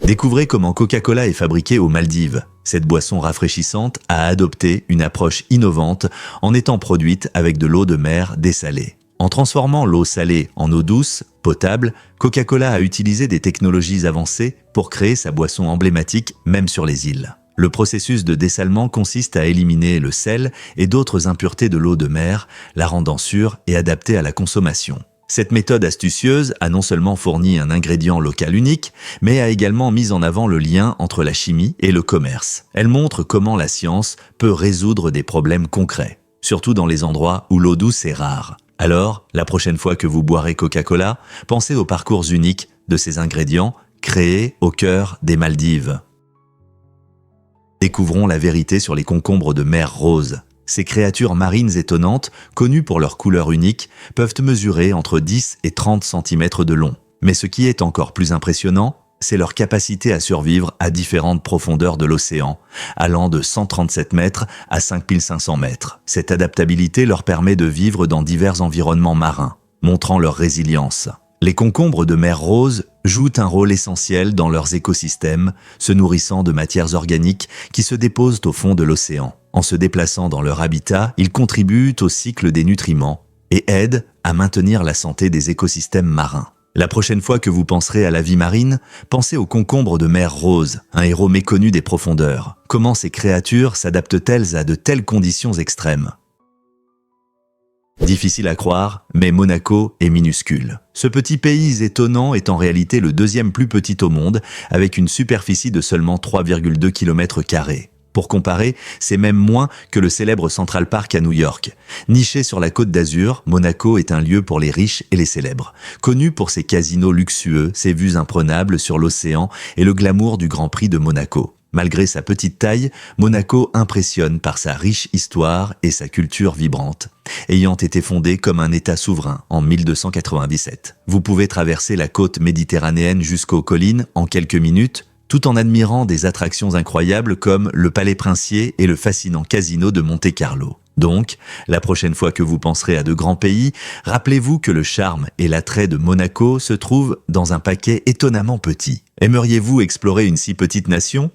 Découvrez comment Coca-Cola est fabriquée aux Maldives. Cette boisson rafraîchissante a adopté une approche innovante en étant produite avec de l'eau de mer dessalée. En transformant l'eau salée en eau douce, potable, Coca-Cola a utilisé des technologies avancées pour créer sa boisson emblématique même sur les îles. Le processus de dessalement consiste à éliminer le sel et d'autres impuretés de l'eau de mer, la rendant sûre et adaptée à la consommation. Cette méthode astucieuse a non seulement fourni un ingrédient local unique, mais a également mis en avant le lien entre la chimie et le commerce. Elle montre comment la science peut résoudre des problèmes concrets, surtout dans les endroits où l'eau douce est rare. Alors, la prochaine fois que vous boirez Coca-Cola, pensez aux parcours uniques de ces ingrédients créés au cœur des Maldives. Découvrons la vérité sur les concombres de mer Rose. Ces créatures marines étonnantes, connues pour leur couleur unique, peuvent mesurer entre 10 et 30 cm de long. Mais ce qui est encore plus impressionnant, c'est leur capacité à survivre à différentes profondeurs de l'océan, allant de 137 mètres à 5500 mètres. Cette adaptabilité leur permet de vivre dans divers environnements marins, montrant leur résilience. Les concombres de mer Rose jouent un rôle essentiel dans leurs écosystèmes, se nourrissant de matières organiques qui se déposent au fond de l'océan. En se déplaçant dans leur habitat, ils contribuent au cycle des nutriments et aident à maintenir la santé des écosystèmes marins. La prochaine fois que vous penserez à la vie marine, pensez aux concombres de mer Rose, un héros méconnu des profondeurs. Comment ces créatures s'adaptent-elles à de telles conditions extrêmes ? Difficile à croire, mais Monaco est minuscule. Ce petit pays étonnant est en réalité le deuxième plus petit au monde, avec une superficie de seulement 3,2 km². Pour comparer, c'est même moins que le célèbre Central Park à New York. Niché sur la Côte d'Azur, Monaco est un lieu pour les riches et les célèbres. Connu pour ses casinos luxueux, ses vues imprenables sur l'océan et le glamour du Grand Prix de Monaco. Malgré sa petite taille, Monaco impressionne par sa riche histoire et sa culture vibrante, ayant été fondée comme un État souverain en 1297. Vous pouvez traverser la côte méditerranéenne jusqu'aux collines en quelques minutes, tout en admirant des attractions incroyables comme le Palais Princier et le fascinant casino de Monte-Carlo. Donc, la prochaine fois que vous penserez à de grands pays, rappelez-vous que le charme et l'attrait de Monaco se trouvent dans un paquet étonnamment petit. Aimeriez-vous explorer une si petite nation ?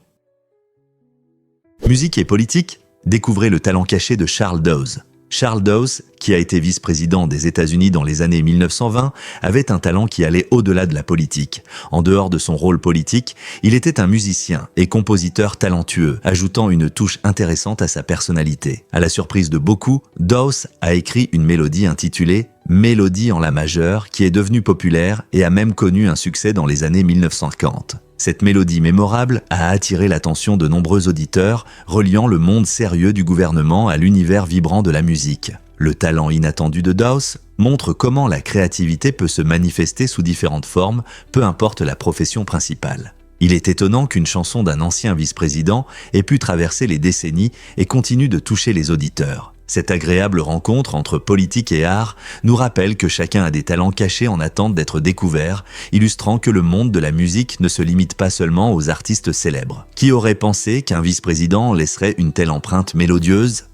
Musique et politique, découvrez le talent caché de Charles Dawes. Charles Dawes, qui a été vice-président des États-Unis dans les années 1920, avait un talent qui allait au-delà de la politique. En dehors de son rôle politique, il était un musicien et compositeur talentueux, ajoutant une touche intéressante à sa personnalité. À la surprise de beaucoup, Dawes a écrit une mélodie intitulée « Mélodie en la majeure » qui est devenue populaire et a même connu un succès dans les années 1950. Cette mélodie mémorable a attiré l'attention de nombreux auditeurs, reliant le monde sérieux du gouvernement à l'univers vibrant de la musique. Le talent inattendu de Dawes montre comment la créativité peut se manifester sous différentes formes, peu importe la profession principale. Il est étonnant qu'une chanson d'un ancien vice-président ait pu traverser les décennies et continue de toucher les auditeurs. Cette agréable rencontre entre politique et art nous rappelle que chacun a des talents cachés en attente d'être découverts, illustrant que le monde de la musique ne se limite pas seulement aux artistes célèbres. Qui aurait pensé qu'un vice-président laisserait une telle empreinte mélodieuse ?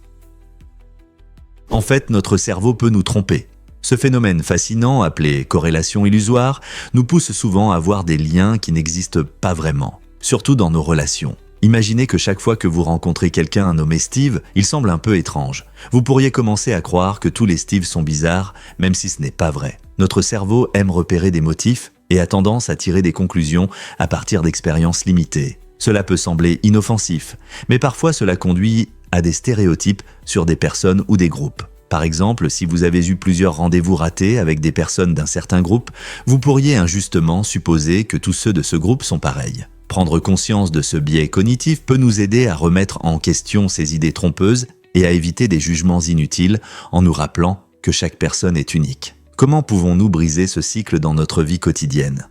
En fait, notre cerveau peut nous tromper. Ce phénomène fascinant, appelé corrélation illusoire, nous pousse souvent à voir des liens qui n'existent pas vraiment, surtout dans nos relations. Imaginez que chaque fois que vous rencontrez quelqu'un nommé Steve, il semble un peu étrange. Vous pourriez commencer à croire que tous les Steve sont bizarres, même si ce n'est pas vrai. Notre cerveau aime repérer des motifs et a tendance à tirer des conclusions à partir d'expériences limitées. Cela peut sembler inoffensif, mais parfois cela conduit à des stéréotypes sur des personnes ou des groupes. Par exemple, si vous avez eu plusieurs rendez-vous ratés avec des personnes d'un certain groupe, vous pourriez injustement supposer que tous ceux de ce groupe sont pareils. Prendre conscience de ce biais cognitif peut nous aider à remettre en question ces idées trompeuses et à éviter des jugements inutiles en nous rappelant que chaque personne est unique. Comment pouvons-nous briser ce cycle dans notre vie quotidienne ?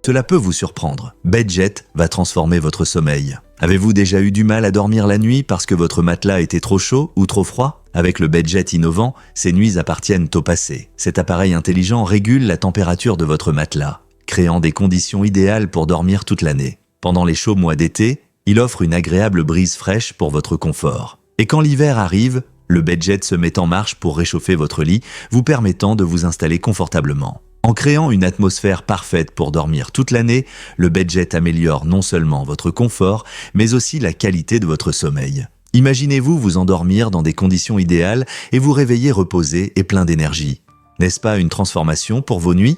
Cela peut vous surprendre. Bedjet va transformer votre sommeil. Avez-vous déjà eu du mal à dormir la nuit parce que votre matelas était trop chaud ou trop froid ? Avec le Bedjet innovant, ces nuits appartiennent au passé. Cet appareil intelligent régule la température de votre matelas, créant des conditions idéales pour dormir toute l'année. Pendant les chauds mois d'été, il offre une agréable brise fraîche pour votre confort. Et quand l'hiver arrive, le Bedjet se met en marche pour réchauffer votre lit, vous permettant de vous installer confortablement. En créant une atmosphère parfaite pour dormir toute l'année, le Bedjet améliore non seulement votre confort, mais aussi la qualité de votre sommeil. Imaginez-vous vous endormir dans des conditions idéales et vous réveiller reposé et plein d'énergie. N'est-ce pas une transformation pour vos nuits ?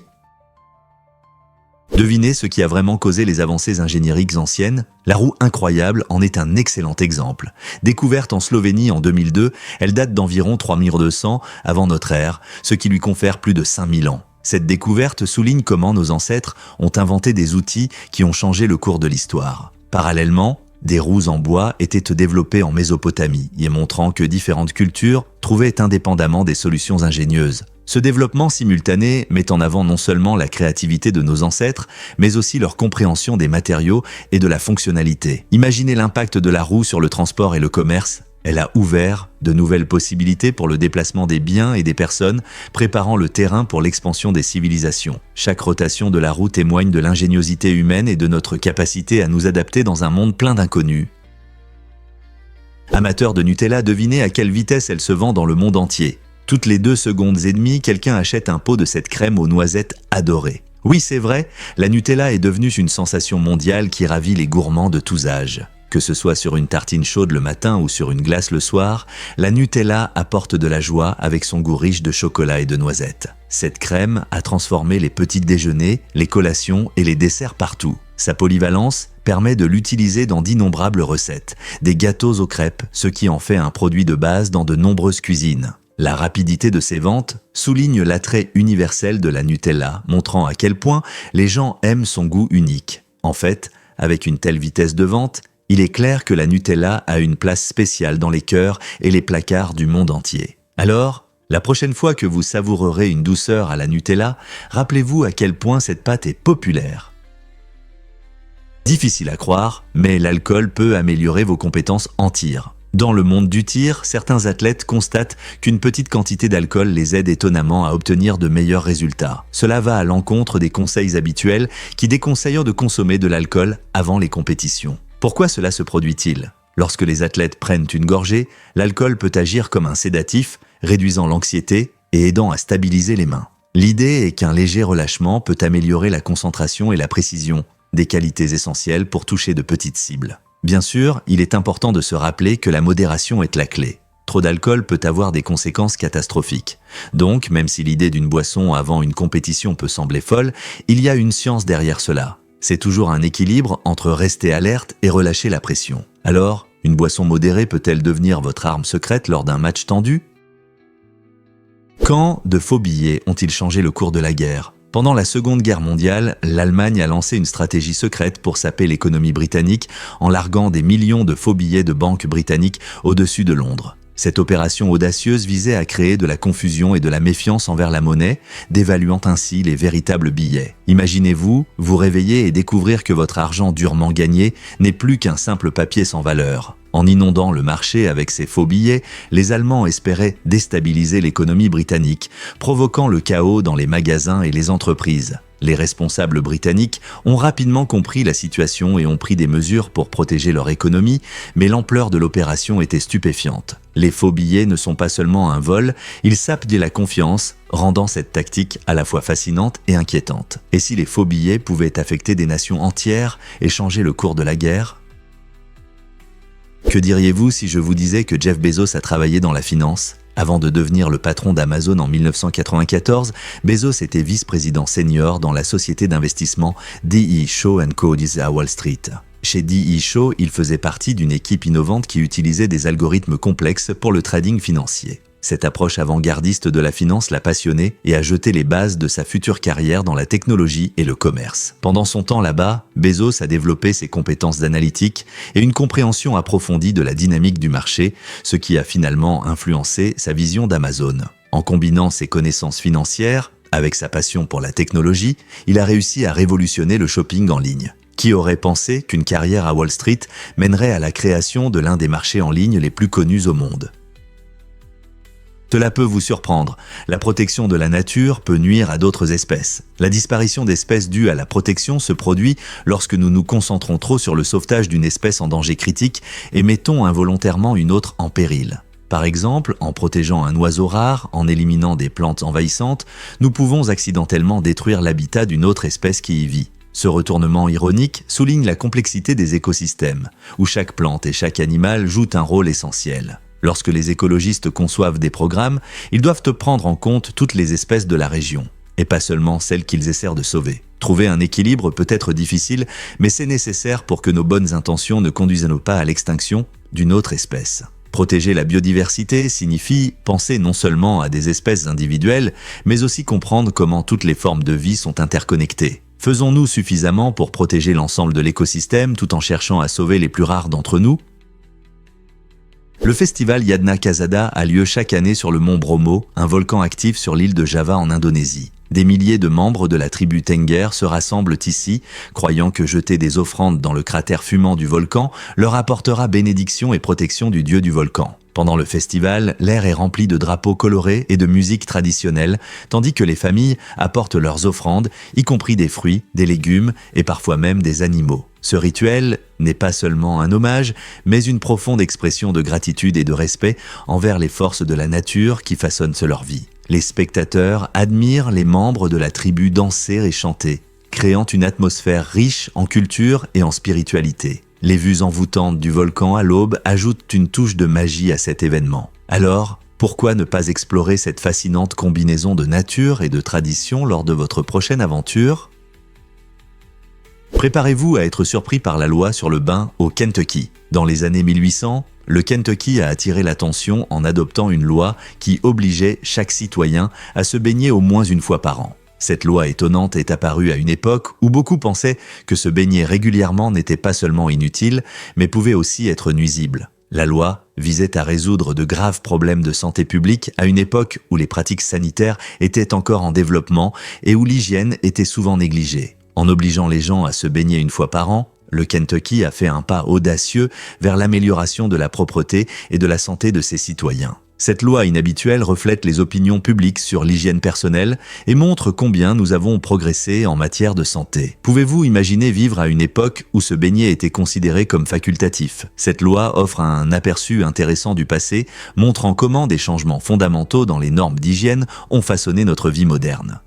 Devinez ce qui a vraiment causé les avancées ingénieriques anciennes ? La roue incroyable en est un excellent exemple. Découverte en Slovénie en 2002, elle date d'environ 3200 avant notre ère, ce qui lui confère plus de 5000 ans. Cette découverte souligne comment nos ancêtres ont inventé des outils qui ont changé le cours de l'histoire. Parallèlement, des roues en bois étaient développées en Mésopotamie, y montrant que différentes cultures trouvaient indépendamment des solutions ingénieuses. Ce développement simultané met en avant non seulement la créativité de nos ancêtres, mais aussi leur compréhension des matériaux et de la fonctionnalité. Imaginez l'impact de la roue sur le transport et le commerce. Elle a ouvert de nouvelles possibilités pour le déplacement des biens et des personnes, préparant le terrain pour l'expansion des civilisations. Chaque rotation de la roue témoigne de l'ingéniosité humaine et de notre capacité à nous adapter dans un monde plein d'inconnus. Amateurs de Nutella, devinez à quelle vitesse elle se vend dans le monde entier. Toutes les 2 secondes et demie, quelqu'un achète un pot de cette crème aux noisettes adorée. Oui, c'est vrai, la Nutella est devenue une sensation mondiale qui ravit les gourmands de tous âges. Que ce soit sur une tartine chaude le matin ou sur une glace le soir, la Nutella apporte de la joie avec son goût riche de chocolat et de noisettes. Cette crème a transformé les petits déjeuners, les collations et les desserts partout. Sa polyvalence permet de l'utiliser dans d'innombrables recettes, des gâteaux aux crêpes, ce qui en fait un produit de base dans de nombreuses cuisines. La rapidité de ses ventes souligne l'attrait universel de la Nutella, montrant à quel point les gens aiment son goût unique. En fait, avec une telle vitesse de vente, il est clair que la Nutella a une place spéciale dans les cœurs et les placards du monde entier. Alors, la prochaine fois que vous savourerez une douceur à la Nutella, rappelez-vous à quel point cette pâte est populaire. Difficile à croire, mais l'alcool peut améliorer vos compétences en tir. Dans le monde du tir, certains athlètes constatent qu'une petite quantité d'alcool les aide étonnamment à obtenir de meilleurs résultats. Cela va à l'encontre des conseils habituels qui déconseillent de consommer de l'alcool avant les compétitions. Pourquoi cela se produit-il ? Lorsque les athlètes prennent une gorgée, l'alcool peut agir comme un sédatif, réduisant l'anxiété et aidant à stabiliser les mains. L'idée est qu'un léger relâchement peut améliorer la concentration et la précision, des qualités essentielles pour toucher de petites cibles. Bien sûr, il est important de se rappeler que la modération est la clé. Trop d'alcool peut avoir des conséquences catastrophiques. Donc, même si l'idée d'une boisson avant une compétition peut sembler folle, il y a une science derrière cela. C'est toujours un équilibre entre rester alerte et relâcher la pression. Alors, une boisson modérée peut-elle devenir votre arme secrète lors d'un match tendu ? Quand de faux billets ont-ils changé le cours de la guerre ? Pendant la Seconde Guerre mondiale, l'Allemagne a lancé une stratégie secrète pour saper l'économie britannique en larguant des millions de faux billets de banques britanniques au-dessus de Londres. Cette opération audacieuse visait à créer de la confusion et de la méfiance envers la monnaie, dévaluant ainsi les véritables billets. Imaginez-vous, vous réveiller et découvrir que votre argent durement gagné n'est plus qu'un simple papier sans valeur. En inondant le marché avec ces faux billets, les Allemands espéraient déstabiliser l'économie britannique, provoquant le chaos dans les magasins et les entreprises. Les responsables britanniques ont rapidement compris la situation et ont pris des mesures pour protéger leur économie, mais l'ampleur de l'opération était stupéfiante. Les faux billets ne sont pas seulement un vol, ils sapent de la confiance, rendant cette tactique à la fois fascinante et inquiétante. Et si les faux billets pouvaient affecter des nations entières et changer le cours de la guerre ? Que diriez-vous si je vous disais que Jeff Bezos a travaillé dans la finance ? Avant de devenir le patron d'Amazon en 1994, Bezos était vice-président senior dans la société d'investissement D.E. Shaw & Co. à Wall Street. Chez D.E. Shaw, il faisait partie d'une équipe innovante qui utilisait des algorithmes complexes pour le trading financier. Cette approche avant-gardiste de la finance l'a passionné et a jeté les bases de sa future carrière dans la technologie et le commerce. Pendant son temps là-bas, Bezos a développé ses compétences d'analytique et une compréhension approfondie de la dynamique du marché, ce qui a finalement influencé sa vision d'Amazon. En combinant ses connaissances financières avec sa passion pour la technologie, il a réussi à révolutionner le shopping en ligne. Qui aurait pensé qu'une carrière à Wall Street mènerait à la création de l'un des marchés en ligne les plus connus au monde ? Cela peut vous surprendre. La protection de la nature peut nuire à d'autres espèces. La disparition d'espèces due à la protection se produit lorsque nous nous concentrons trop sur le sauvetage d'une espèce en danger critique et mettons involontairement une autre en péril. Par exemple, en protégeant un oiseau rare, en éliminant des plantes envahissantes, nous pouvons accidentellement détruire l'habitat d'une autre espèce qui y vit. Ce retournement ironique souligne la complexité des écosystèmes, où chaque plante et chaque animal jouent un rôle essentiel. Lorsque les écologistes conçoivent des programmes, ils doivent prendre en compte toutes les espèces de la région, et pas seulement celles qu'ils essaient de sauver. Trouver un équilibre peut être difficile, mais c'est nécessaire pour que nos bonnes intentions ne conduisent pas à l'extinction d'une autre espèce. Protéger la biodiversité signifie penser non seulement à des espèces individuelles, mais aussi comprendre comment toutes les formes de vie sont interconnectées. Faisons-nous suffisamment pour protéger l'ensemble de l'écosystème tout en cherchant à sauver les plus rares d'entre nous ? Le festival Yadna Kazada a lieu chaque année sur le mont Bromo, un volcan actif sur l'île de Java en Indonésie. Des milliers de membres de la tribu Tengger se rassemblent ici, croyant que jeter des offrandes dans le cratère fumant du volcan leur apportera bénédiction et protection du dieu du volcan. Pendant le festival, l'air est rempli de drapeaux colorés et de musique traditionnelle, tandis que les familles apportent leurs offrandes, y compris des fruits, des légumes et parfois même des animaux. Ce rituel n'est pas seulement un hommage, mais une profonde expression de gratitude et de respect envers les forces de la nature qui façonnent leur vie. Les spectateurs admirent les membres de la tribu danser et chanter, créant une atmosphère riche en culture et en spiritualité. Les vues envoûtantes du volcan à l'aube ajoutent une touche de magie à cet événement. Alors, pourquoi ne pas explorer cette fascinante combinaison de nature et de tradition lors de votre prochaine aventure ? Préparez-vous à être surpris par la loi sur le bain au Kentucky. Dans les années 1800, le Kentucky a attiré l'attention en adoptant une loi qui obligeait chaque citoyen à se baigner au moins une fois par an. Cette loi étonnante est apparue à une époque où beaucoup pensaient que se baigner régulièrement n'était pas seulement inutile, mais pouvait aussi être nuisible. La loi visait à résoudre de graves problèmes de santé publique à une époque où les pratiques sanitaires étaient encore en développement et où l'hygiène était souvent négligée. En obligeant les gens à se baigner une fois par an, le Kentucky a fait un pas audacieux vers l'amélioration de la propreté et de la santé de ses citoyens. Cette loi inhabituelle reflète les opinions publiques sur l'hygiène personnelle et montre combien nous avons progressé en matière de santé. Pouvez-vous imaginer vivre à une époque où se baigner était considéré comme facultatif ? Cette loi offre un aperçu intéressant du passé, montrant comment des changements fondamentaux dans les normes d'hygiène ont façonné notre vie moderne.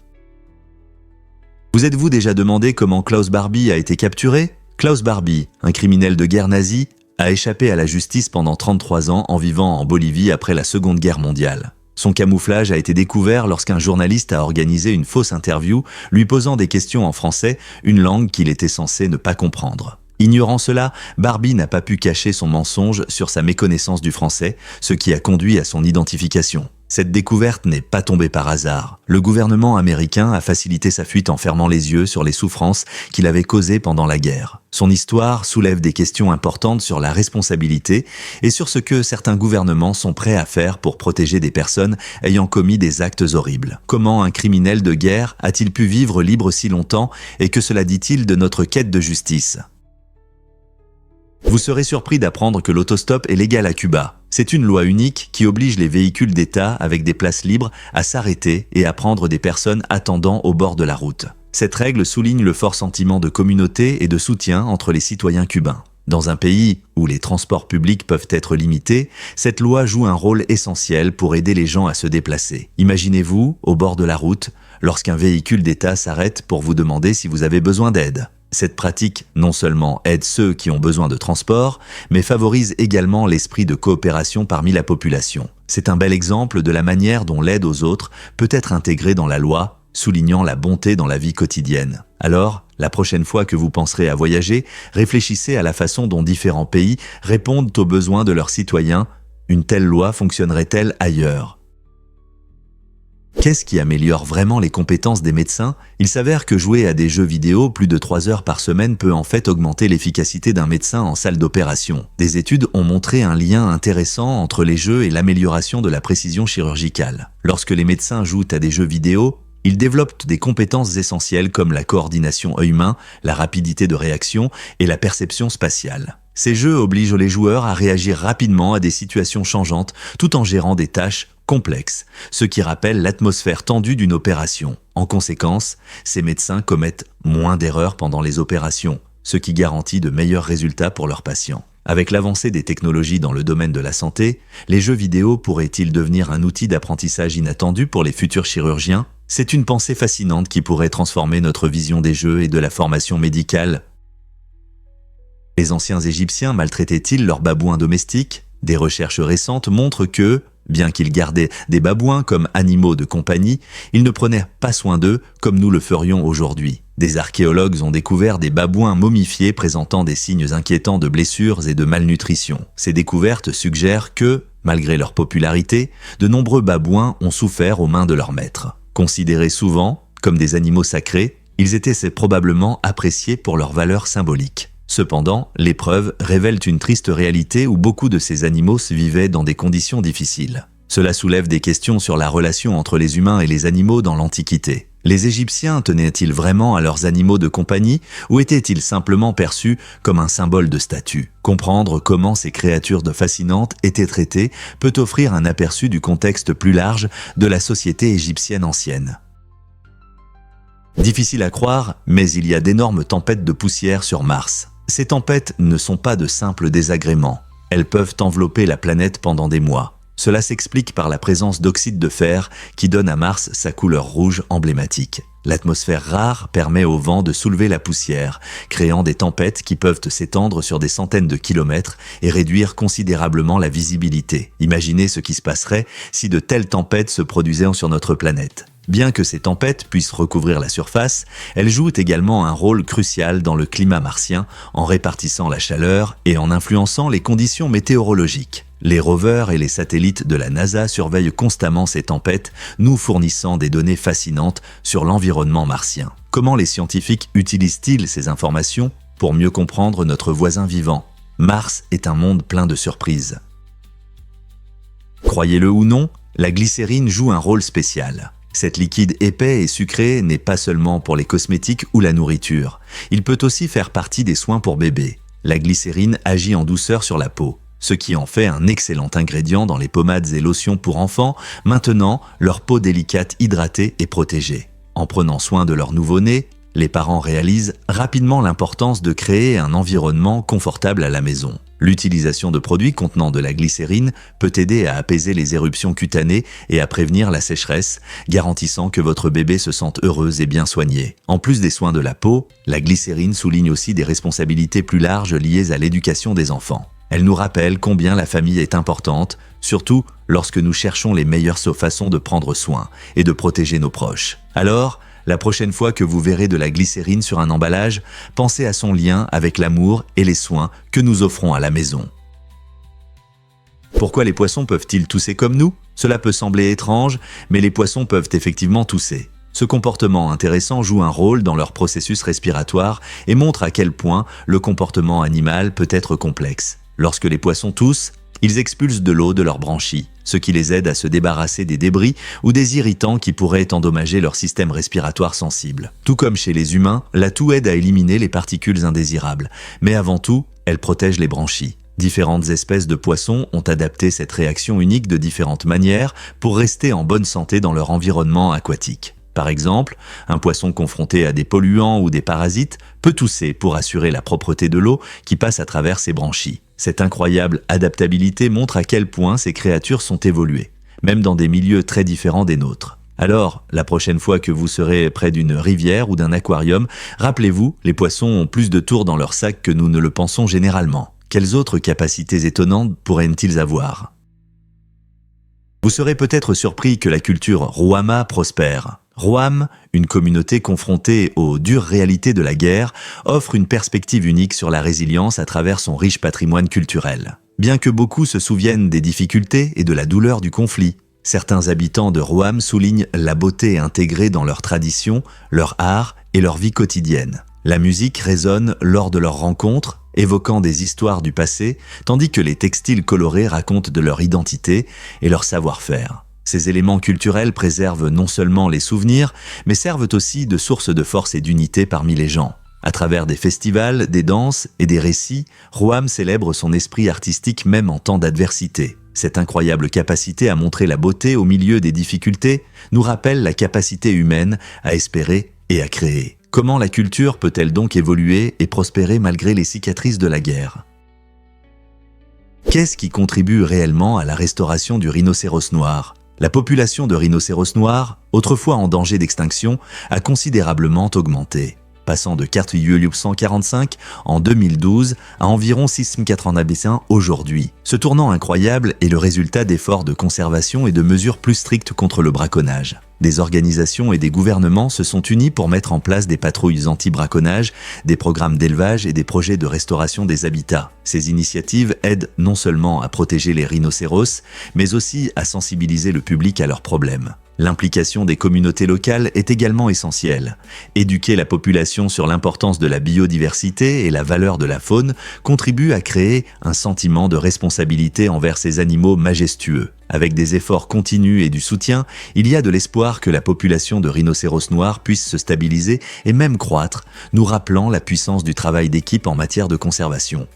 Vous êtes-vous déjà demandé comment Klaus Barbie a été capturé ? Klaus Barbie, un criminel de guerre nazi, a échappé à la justice pendant 33 ans en vivant en Bolivie après la Seconde Guerre mondiale. Son camouflage a été découvert lorsqu'un journaliste a organisé une fausse interview lui posant des questions en français, une langue qu'il était censé ne pas comprendre. Ignorant cela, Barbie n'a pas pu cacher son mensonge sur sa méconnaissance du français, ce qui a conduit à son identification. Cette découverte n'est pas tombée par hasard. Le gouvernement américain a facilité sa fuite en fermant les yeux sur les souffrances qu'il avait causées pendant la guerre. Son histoire soulève des questions importantes sur la responsabilité et sur ce que certains gouvernements sont prêts à faire pour protéger des personnes ayant commis des actes horribles. Comment un criminel de guerre a-t-il pu vivre libre si longtemps et que cela dit-il de notre quête de justice ? Vous serez surpris d'apprendre que l'autostop est légal à Cuba. C'est une loi unique qui oblige les véhicules d'État avec des places libres à s'arrêter et à prendre des personnes attendant au bord de la route. Cette règle souligne le fort sentiment de communauté et de soutien entre les citoyens cubains. Dans un pays où les transports publics peuvent être limités, cette loi joue un rôle essentiel pour aider les gens à se déplacer. Imaginez-vous, au bord de la route, lorsqu'un véhicule d'État s'arrête pour vous demander si vous avez besoin d'aide. Cette pratique non seulement aide ceux qui ont besoin de transport, mais favorise également l'esprit de coopération parmi la population. C'est un bel exemple de la manière dont l'aide aux autres peut être intégrée dans la loi, soulignant la bonté dans la vie quotidienne. Alors, la prochaine fois que vous penserez à voyager, réfléchissez à la façon dont différents pays répondent aux besoins de leurs citoyens. Une telle loi fonctionnerait-elle ailleurs ? Qu'est-ce qui améliore vraiment les compétences des médecins ? Il s'avère que jouer à des jeux vidéo plus de 3 heures par semaine peut en fait augmenter l'efficacité d'un médecin en salle d'opération. Des études ont montré un lien intéressant entre les jeux et l'amélioration de la précision chirurgicale. Lorsque les médecins jouent à des jeux vidéo, ils développent des compétences essentielles comme la coordination œil-main, la rapidité de réaction et la perception spatiale. Ces jeux obligent les joueurs à réagir rapidement à des situations changeantes tout en gérant des tâches complexes, ce qui rappelle l'atmosphère tendue d'une opération. En conséquence, ces médecins commettent moins d'erreurs pendant les opérations, ce qui garantit de meilleurs résultats pour leurs patients. Avec l'avancée des technologies dans le domaine de la santé, les jeux vidéo pourraient-ils devenir un outil d'apprentissage inattendu pour les futurs chirurgiens ? C'est une pensée fascinante qui pourrait transformer notre vision des jeux et de la formation médicale. Les anciens Égyptiens maltraitaient-ils leurs babouins domestiques ? Des recherches récentes montrent que, bien qu'ils gardaient des babouins comme animaux de compagnie, ils ne prenaient pas soin d'eux comme nous le ferions aujourd'hui. Des archéologues ont découvert des babouins momifiés présentant des signes inquiétants de blessures et de malnutrition. Ces découvertes suggèrent que, malgré leur popularité, de nombreux babouins ont souffert aux mains de leurs maîtres. Considérés souvent comme des animaux sacrés, ils étaient probablement appréciés pour leur valeur symbolique. Cependant, les preuves révèlent une triste réalité où beaucoup de ces animaux vivaient dans des conditions difficiles. Cela soulève des questions sur la relation entre les humains et les animaux dans l'Antiquité. Les Égyptiens tenaient-ils vraiment à leurs animaux de compagnie ou étaient-ils simplement perçus comme un symbole de statut ? Comprendre comment ces créatures fascinantes étaient traitées peut offrir un aperçu du contexte plus large de la société égyptienne ancienne. Difficile à croire, mais il y a d'énormes tempêtes de poussière sur Mars. Ces tempêtes ne sont pas de simples désagréments. Elles peuvent envelopper la planète pendant des mois. Cela s'explique par la présence d'oxyde de fer qui donne à Mars sa couleur rouge emblématique. L'atmosphère rare permet au vent de soulever la poussière, créant des tempêtes qui peuvent s'étendre sur des centaines de kilomètres et réduire considérablement la visibilité. Imaginez ce qui se passerait si de telles tempêtes se produisaient sur notre planète. Bien que ces tempêtes puissent recouvrir la surface, elles jouent également un rôle crucial dans le climat martien en répartissant la chaleur et en influençant les conditions météorologiques. Les rovers et les satellites de la NASA surveillent constamment ces tempêtes, nous fournissant des données fascinantes sur l'environnement martien. Comment les scientifiques utilisent-ils ces informations pour mieux comprendre notre voisin vivant ? Mars est un monde plein de surprises. Croyez-le ou non, la glycérine joue un rôle spécial. Cet liquide épais et sucré n'est pas seulement pour les cosmétiques ou la nourriture. Il peut aussi faire partie des soins pour bébés. La glycérine agit en douceur sur la peau, ce qui en fait un excellent ingrédient dans les pommades et lotions pour enfants, maintenant leur peau délicate hydratée et protégée. En prenant soin de leur nouveau-né, les parents réalisent rapidement l'importance de créer un environnement confortable à la maison. L'utilisation de produits contenant de la glycérine peut aider à apaiser les éruptions cutanées et à prévenir la sécheresse, garantissant que votre bébé se sente heureux et bien soigné. En plus des soins de la peau, la glycérine souligne aussi des responsabilités plus larges liées à l'éducation des enfants. Elle nous rappelle combien la famille est importante, surtout lorsque nous cherchons les meilleures façons de prendre soin et de protéger nos proches. Alors, La prochaine fois que vous verrez de la glycérine sur un emballage, pensez à son lien avec l'amour et les soins que nous offrons à la maison. Pourquoi les poissons peuvent-ils tousser comme nous? Cela peut sembler étrange, mais les poissons peuvent effectivement tousser. Ce comportement intéressant joue un rôle dans leur processus respiratoire et montre à quel point le comportement animal peut être complexe. Lorsque les poissons toussent, ils expulsent de l'eau de leurs branchies, ce qui les aide à se débarrasser des débris ou des irritants qui pourraient endommager leur système respiratoire sensible. Tout comme chez les humains, la toux aide à éliminer les particules indésirables, mais avant tout, elle protège les branchies. Différentes espèces de poissons ont adapté cette réaction unique de différentes manières pour rester en bonne santé dans leur environnement aquatique. Par exemple, un poisson confronté à des polluants ou des parasites peut tousser pour assurer la propreté de l'eau qui passe à travers ses branchies. Cette incroyable adaptabilité montre à quel point ces créatures sont évoluées, même dans des milieux très différents des nôtres. Alors, la prochaine fois que vous serez près d'une rivière ou d'un aquarium, rappelez-vous, les poissons ont plus de tours dans leur sac que nous ne le pensons généralement. Quelles autres capacités étonnantes pourraient-ils avoir? Vous serez peut-être surpris que la culture Roama prospère. Roam, une communauté confrontée aux dures réalités de la guerre, offre une perspective unique sur la résilience à travers son riche patrimoine culturel. Bien que beaucoup se souviennent des difficultés et de la douleur du conflit, certains habitants de Roam soulignent la beauté intégrée dans leurs traditions, leur art et leur vie quotidienne. La musique résonne lors de leurs rencontres, évoquant des histoires du passé, tandis que les textiles colorés racontent de leur identité et leur savoir-faire. Ces éléments culturels préservent non seulement les souvenirs, mais servent aussi de source de force et d'unité parmi les gens. À travers des festivals, des danses et des récits, Roam célèbre son esprit artistique même en temps d'adversité. Cette incroyable capacité à montrer la beauté au milieu des difficultés nous rappelle la capacité humaine à espérer et à créer. Comment la culture peut-elle donc évoluer et prospérer malgré les cicatrices de la guerre? Qu'est-ce qui contribue réellement à la restauration du rhinocéros noir? La population de rhinocéros noirs, autrefois en danger d'extinction, a considérablement augmenté, passant de 4,145 en 2012 à environ 6,91 aujourd'hui. Ce tournant incroyable est le résultat d'efforts de conservation et de mesures plus strictes contre le braconnage. Des organisations et des gouvernements se sont unis pour mettre en place des patrouilles anti-braconnage, des programmes d'élevage et des projets de restauration des habitats. Ces initiatives aident non seulement à protéger les rhinocéros, mais aussi à sensibiliser le public à leurs problèmes. L'implication des communautés locales est également essentielle. Éduquer la population sur l'importance de la biodiversité et la valeur de la faune contribue à créer un sentiment de responsabilité envers ces animaux majestueux. Avec des efforts continus et du soutien, il y a de l'espoir que la population de rhinocéros noirs puisse se stabiliser et même croître, nous rappelant la puissance du travail d'équipe en matière de conservation.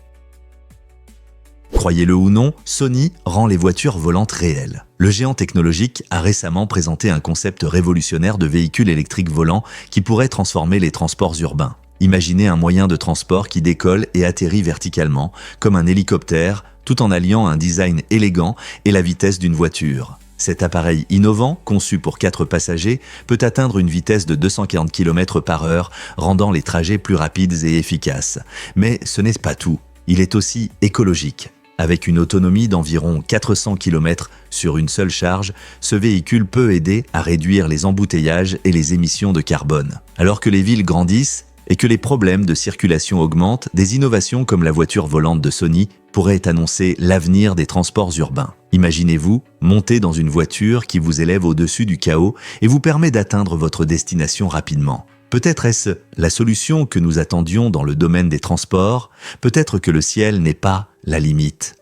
Croyez-le ou non, Sony rend les voitures volantes réelles. Le géant technologique a récemment présenté un concept révolutionnaire de véhicule électrique volant qui pourrait transformer les transports urbains. Imaginez un moyen de transport qui décolle et atterrit verticalement, comme un hélicoptère, tout en alliant un design élégant et la vitesse d'une voiture. Cet appareil innovant, conçu pour 4 passagers, peut atteindre une vitesse de 240 km/h, rendant les trajets plus rapides et efficaces. Mais ce n'est pas tout. Il est aussi écologique. Avec une autonomie d'environ 400 km sur une seule charge, ce véhicule peut aider à réduire les embouteillages et les émissions de carbone. Alors que les villes grandissent et que les problèmes de circulation augmentent, des innovations comme la voiture volante de Sony pourraient annoncer l'avenir des transports urbains. Imaginez-vous monter dans une voiture qui vous élève au-dessus du chaos et vous permet d'atteindre votre destination rapidement. Peut-être est-ce la solution que nous attendions dans le domaine des transports, peut-être que le ciel n'est pas la limite.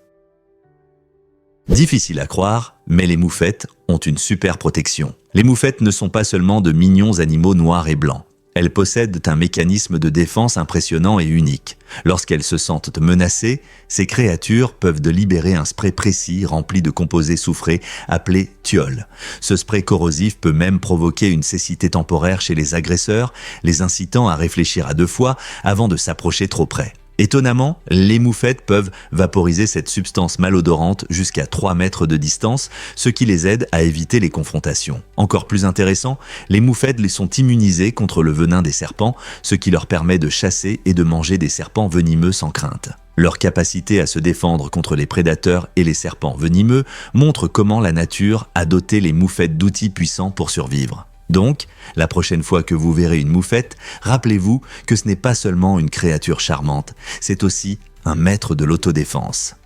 Difficile à croire, mais les moufettes ont une super protection. Les moufettes ne sont pas seulement de mignons animaux noirs et blancs. Elles possèdent un mécanisme de défense impressionnant et unique. Lorsqu'elles se sentent menacées, ces créatures peuvent libérer un spray précis rempli de composés soufrés appelé thiol. Ce spray corrosif peut même provoquer une cécité temporaire chez les agresseurs, les incitant à réfléchir à 2 fois avant de s'approcher trop près. Étonnamment, les moufettes peuvent vaporiser cette substance malodorante jusqu'à 3 mètres de distance, ce qui les aide à éviter les confrontations. Encore plus intéressant, les moufettes les sont immunisées contre le venin des serpents, ce qui leur permet de chasser et de manger des serpents venimeux sans crainte. Leur capacité à se défendre contre les prédateurs et les serpents venimeux montre comment la nature a doté les moufettes d'outils puissants pour survivre. Donc, la prochaine fois que vous verrez une moufette, rappelez-vous que ce n'est pas seulement une créature charmante, c'est aussi un maître de l'autodéfense.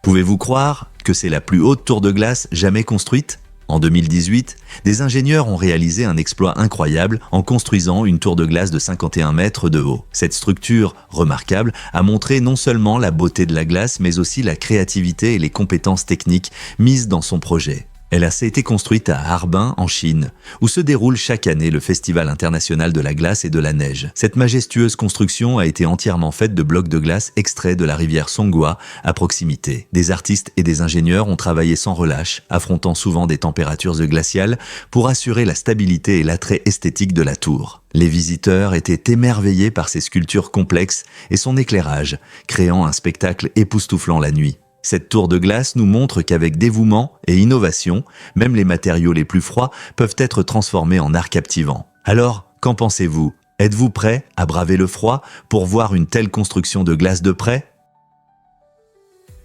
Pouvez-vous croire que c'est la plus haute tour de glace jamais construite ? En 2018, des ingénieurs ont réalisé un exploit incroyable en construisant une tour de glace de 51 mètres de haut. Cette structure remarquable a montré non seulement la beauté de la glace, mais aussi la créativité et les compétences techniques mises dans son projet. Elle a été construite à Harbin, en Chine, où se déroule chaque année le Festival international de la glace et de la neige. Cette majestueuse construction a été entièrement faite de blocs de glace extraits de la rivière Songhua à proximité. Des artistes et des ingénieurs ont travaillé sans relâche, affrontant souvent des températures glaciales pour assurer la stabilité et l'attrait esthétique de la tour. Les visiteurs étaient émerveillés par ses sculptures complexes et son éclairage, créant un spectacle époustouflant la nuit. Cette tour de glace nous montre qu'avec dévouement et innovation, même les matériaux les plus froids peuvent être transformés en art captivant. Alors, qu'en pensez-vous ? Êtes-vous prêt à braver le froid pour voir une telle construction de glace de près ?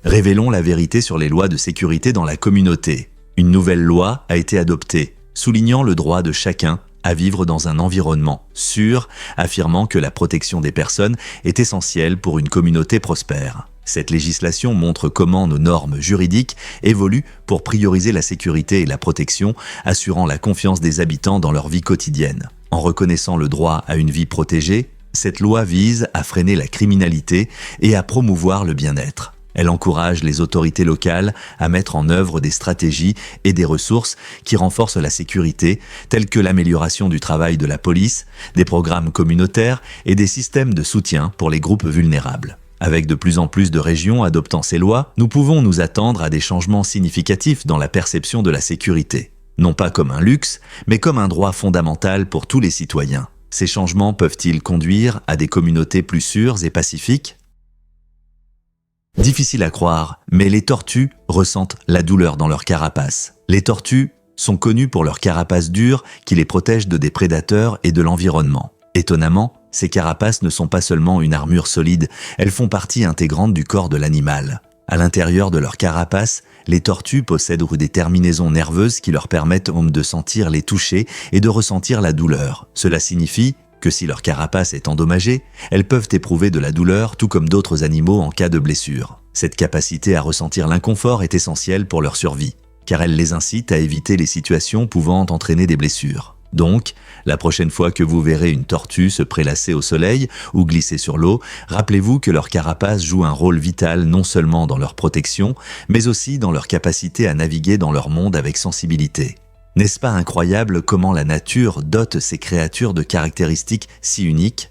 Révélons la vérité sur les lois de sécurité dans la communauté. Une nouvelle loi a été adoptée, soulignant le droit de chacun à vivre dans un environnement sûr, affirmant que la protection des personnes est essentielle pour une communauté prospère. Cette législation montre comment nos normes juridiques évoluent pour prioriser la sécurité et la protection, assurant la confiance des habitants dans leur vie quotidienne. En reconnaissant le droit à une vie protégée, cette loi vise à freiner la criminalité et à promouvoir le bien-être. Elle encourage les autorités locales à mettre en œuvre des stratégies et des ressources qui renforcent la sécurité, telles que l'amélioration du travail de la police, des programmes communautaires et des systèmes de soutien pour les groupes vulnérables. Avec de plus en plus de régions adoptant ces lois, nous pouvons nous attendre à des changements significatifs dans la perception de la sécurité. Non pas comme un luxe, mais comme un droit fondamental pour tous les citoyens. Ces changements peuvent-ils conduire à des communautés plus sûres et pacifiques ? Difficile à croire, mais les tortues ressentent la douleur dans leur carapace. Les tortues sont connues pour leur carapace dure qui les protège de des prédateurs et de l'environnement. Étonnamment, ces carapaces ne sont pas seulement une armure solide, elles font partie intégrante du corps de l'animal. À l'intérieur de leur carapace, les tortues possèdent des terminaisons nerveuses qui leur permettent de sentir les toucher et de ressentir la douleur. Cela signifie que si leur carapace est endommagée, elles peuvent éprouver de la douleur tout comme d'autres animaux en cas de blessure. Cette capacité à ressentir l'inconfort est essentielle pour leur survie, car elle les incite à éviter les situations pouvant entraîner des blessures. Donc, la prochaine fois que vous verrez une tortue se prélasser au soleil ou glisser sur l'eau, rappelez-vous que leur carapace joue un rôle vital non seulement dans leur protection, mais aussi dans leur capacité à naviguer dans leur monde avec sensibilité. N'est-ce pas incroyable comment la nature dote ces créatures de caractéristiques si uniques ?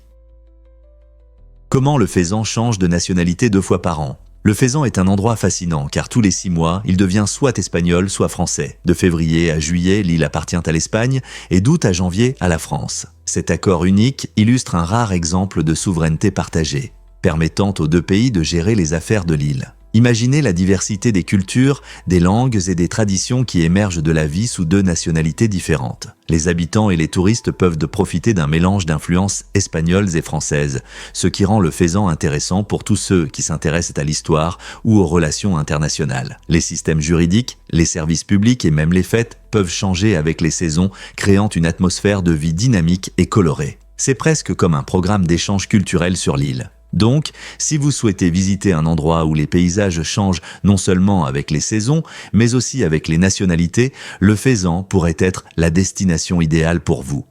Comment le faisan change de nationalité 2 fois par an ? Le faisan est un endroit fascinant car tous les 6 mois, il devient soit espagnol, soit français. De février à juillet, l'île appartient à l'Espagne et d'août à janvier à la France. Cet accord unique illustre un rare exemple de souveraineté partagée, permettant aux 2 pays de gérer les affaires de l'île. Imaginez la diversité des cultures, des langues et des traditions qui émergent de la vie sous 2 nationalités différentes. Les habitants et les touristes peuvent profiter d'un mélange d'influences espagnoles et françaises, ce qui rend le faisan intéressant pour tous ceux qui s'intéressent à l'histoire ou aux relations internationales. Les systèmes juridiques, les services publics et même les fêtes peuvent changer avec les saisons, créant une atmosphère de vie dynamique et colorée. C'est presque comme un programme d'échange culturel sur l'île. Donc, si vous souhaitez visiter un endroit où les paysages changent non seulement avec les saisons, mais aussi avec les nationalités, le faisan pourrait être la destination idéale pour vous.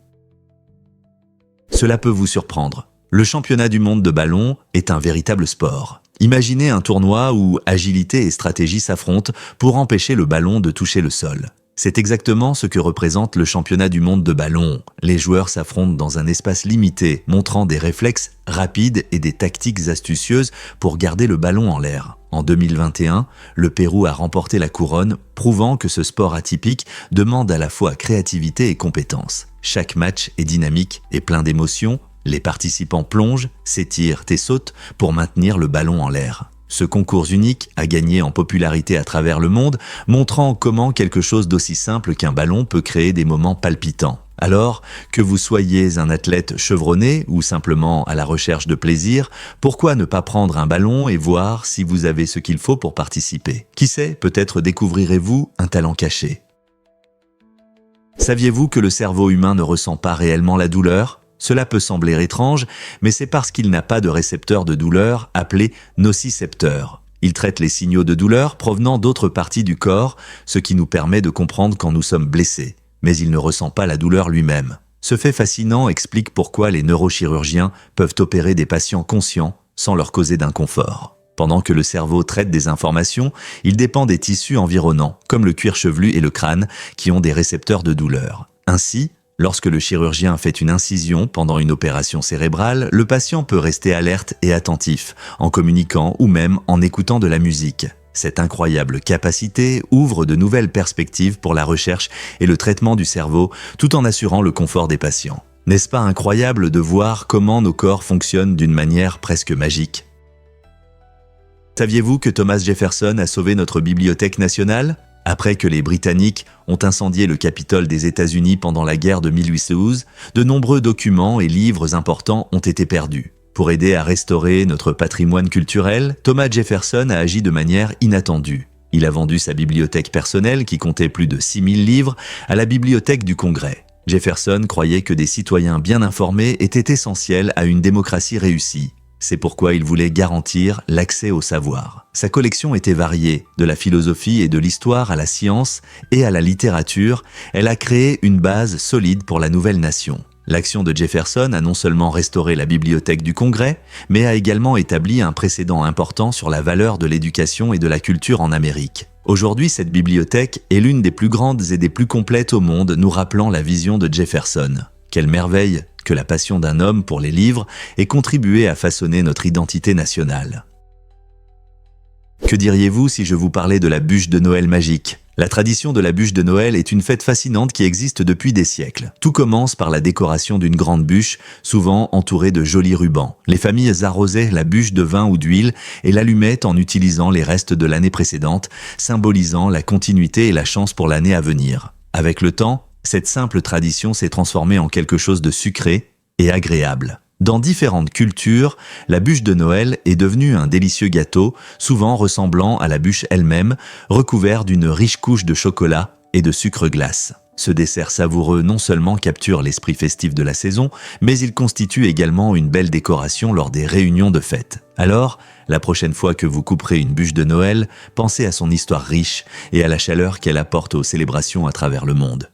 Cela peut vous surprendre. Le championnat du monde de ballon est un véritable sport. Imaginez un tournoi où agilité et stratégie s'affrontent pour empêcher le ballon de toucher le sol. C'est exactement ce que représente le championnat du monde de ballon. Les joueurs s'affrontent dans un espace limité, montrant des réflexes rapides et des tactiques astucieuses pour garder le ballon en l'air. En 2021, le Pérou a remporté la couronne, prouvant que ce sport atypique demande à la fois créativité et compétence. Chaque match est dynamique et plein d'émotions. Les participants plongent, s'étirent et sautent pour maintenir le ballon en l'air. Ce concours unique a gagné en popularité à travers le monde, montrant comment quelque chose d'aussi simple qu'un ballon peut créer des moments palpitants. Alors, que vous soyez un athlète chevronné ou simplement à la recherche de plaisir, pourquoi ne pas prendre un ballon et voir si vous avez ce qu'il faut pour participer ? Qui sait, peut-être découvrirez-vous un talent caché. Saviez-vous que le cerveau humain ne ressent pas réellement la douleur ? Cela peut sembler étrange, mais c'est parce qu'il n'a pas de récepteur de douleur appelé nocicepteur. Il traite les signaux de douleur provenant d'autres parties du corps, ce qui nous permet de comprendre quand nous sommes blessés. Mais il ne ressent pas la douleur lui-même. Ce fait fascinant explique pourquoi les neurochirurgiens peuvent opérer des patients conscients sans leur causer d'inconfort. Pendant que le cerveau traite des informations, il dépend des tissus environnants, comme le cuir chevelu et le crâne, qui ont des récepteurs de douleur. Ainsi, lorsque le chirurgien fait une incision pendant une opération cérébrale, le patient peut rester alerte et attentif, en communiquant ou même en écoutant de la musique. Cette incroyable capacité ouvre de nouvelles perspectives pour la recherche et le traitement du cerveau, tout en assurant le confort des patients. N'est-ce pas incroyable de voir comment nos corps fonctionnent d'une manière presque magique ? Saviez-vous que Thomas Jefferson a sauvé notre bibliothèque nationale ? Après que les Britanniques ont incendié le Capitole des États-Unis pendant la guerre de 1812, de nombreux documents et livres importants ont été perdus. Pour aider à restaurer notre patrimoine culturel, Thomas Jefferson a agi de manière inattendue. Il a vendu sa bibliothèque personnelle, qui comptait plus de 6000 livres, à la bibliothèque du Congrès. Jefferson croyait que des citoyens bien informés étaient essentiels à une démocratie réussie. C'est pourquoi il voulait garantir l'accès au savoir. Sa collection était variée, de la philosophie et de l'histoire à la science et à la littérature. Elle a créé une base solide pour la nouvelle nation. L'action de Jefferson a non seulement restauré la bibliothèque du Congrès, mais a également établi un précédent important sur la valeur de l'éducation et de la culture en Amérique. Aujourd'hui, cette bibliothèque est l'une des plus grandes et des plus complètes au monde, nous rappelant la vision de Jefferson. Quelle merveille que la passion d'un homme pour les livres ait contribué à façonner notre identité nationale. Que diriez-vous si je vous parlais de la bûche de Noël magique ? La tradition de la bûche de Noël est une fête fascinante qui existe depuis des siècles. Tout commence par la décoration d'une grande bûche, souvent entourée de jolis rubans. Les familles arrosaient la bûche de vin ou d'huile et l'allumaient en utilisant les restes de l'année précédente, symbolisant la continuité et la chance pour l'année à venir. Avec le temps, cette simple tradition s'est transformée en quelque chose de sucré et agréable. Dans différentes cultures, la bûche de Noël est devenue un délicieux gâteau, souvent ressemblant à la bûche elle-même, recouvert d'une riche couche de chocolat et de sucre glace. Ce dessert savoureux non seulement capture l'esprit festif de la saison, mais il constitue également une belle décoration lors des réunions de fête. Alors, la prochaine fois que vous couperez une bûche de Noël, pensez à son histoire riche et à la chaleur qu'elle apporte aux célébrations à travers le monde.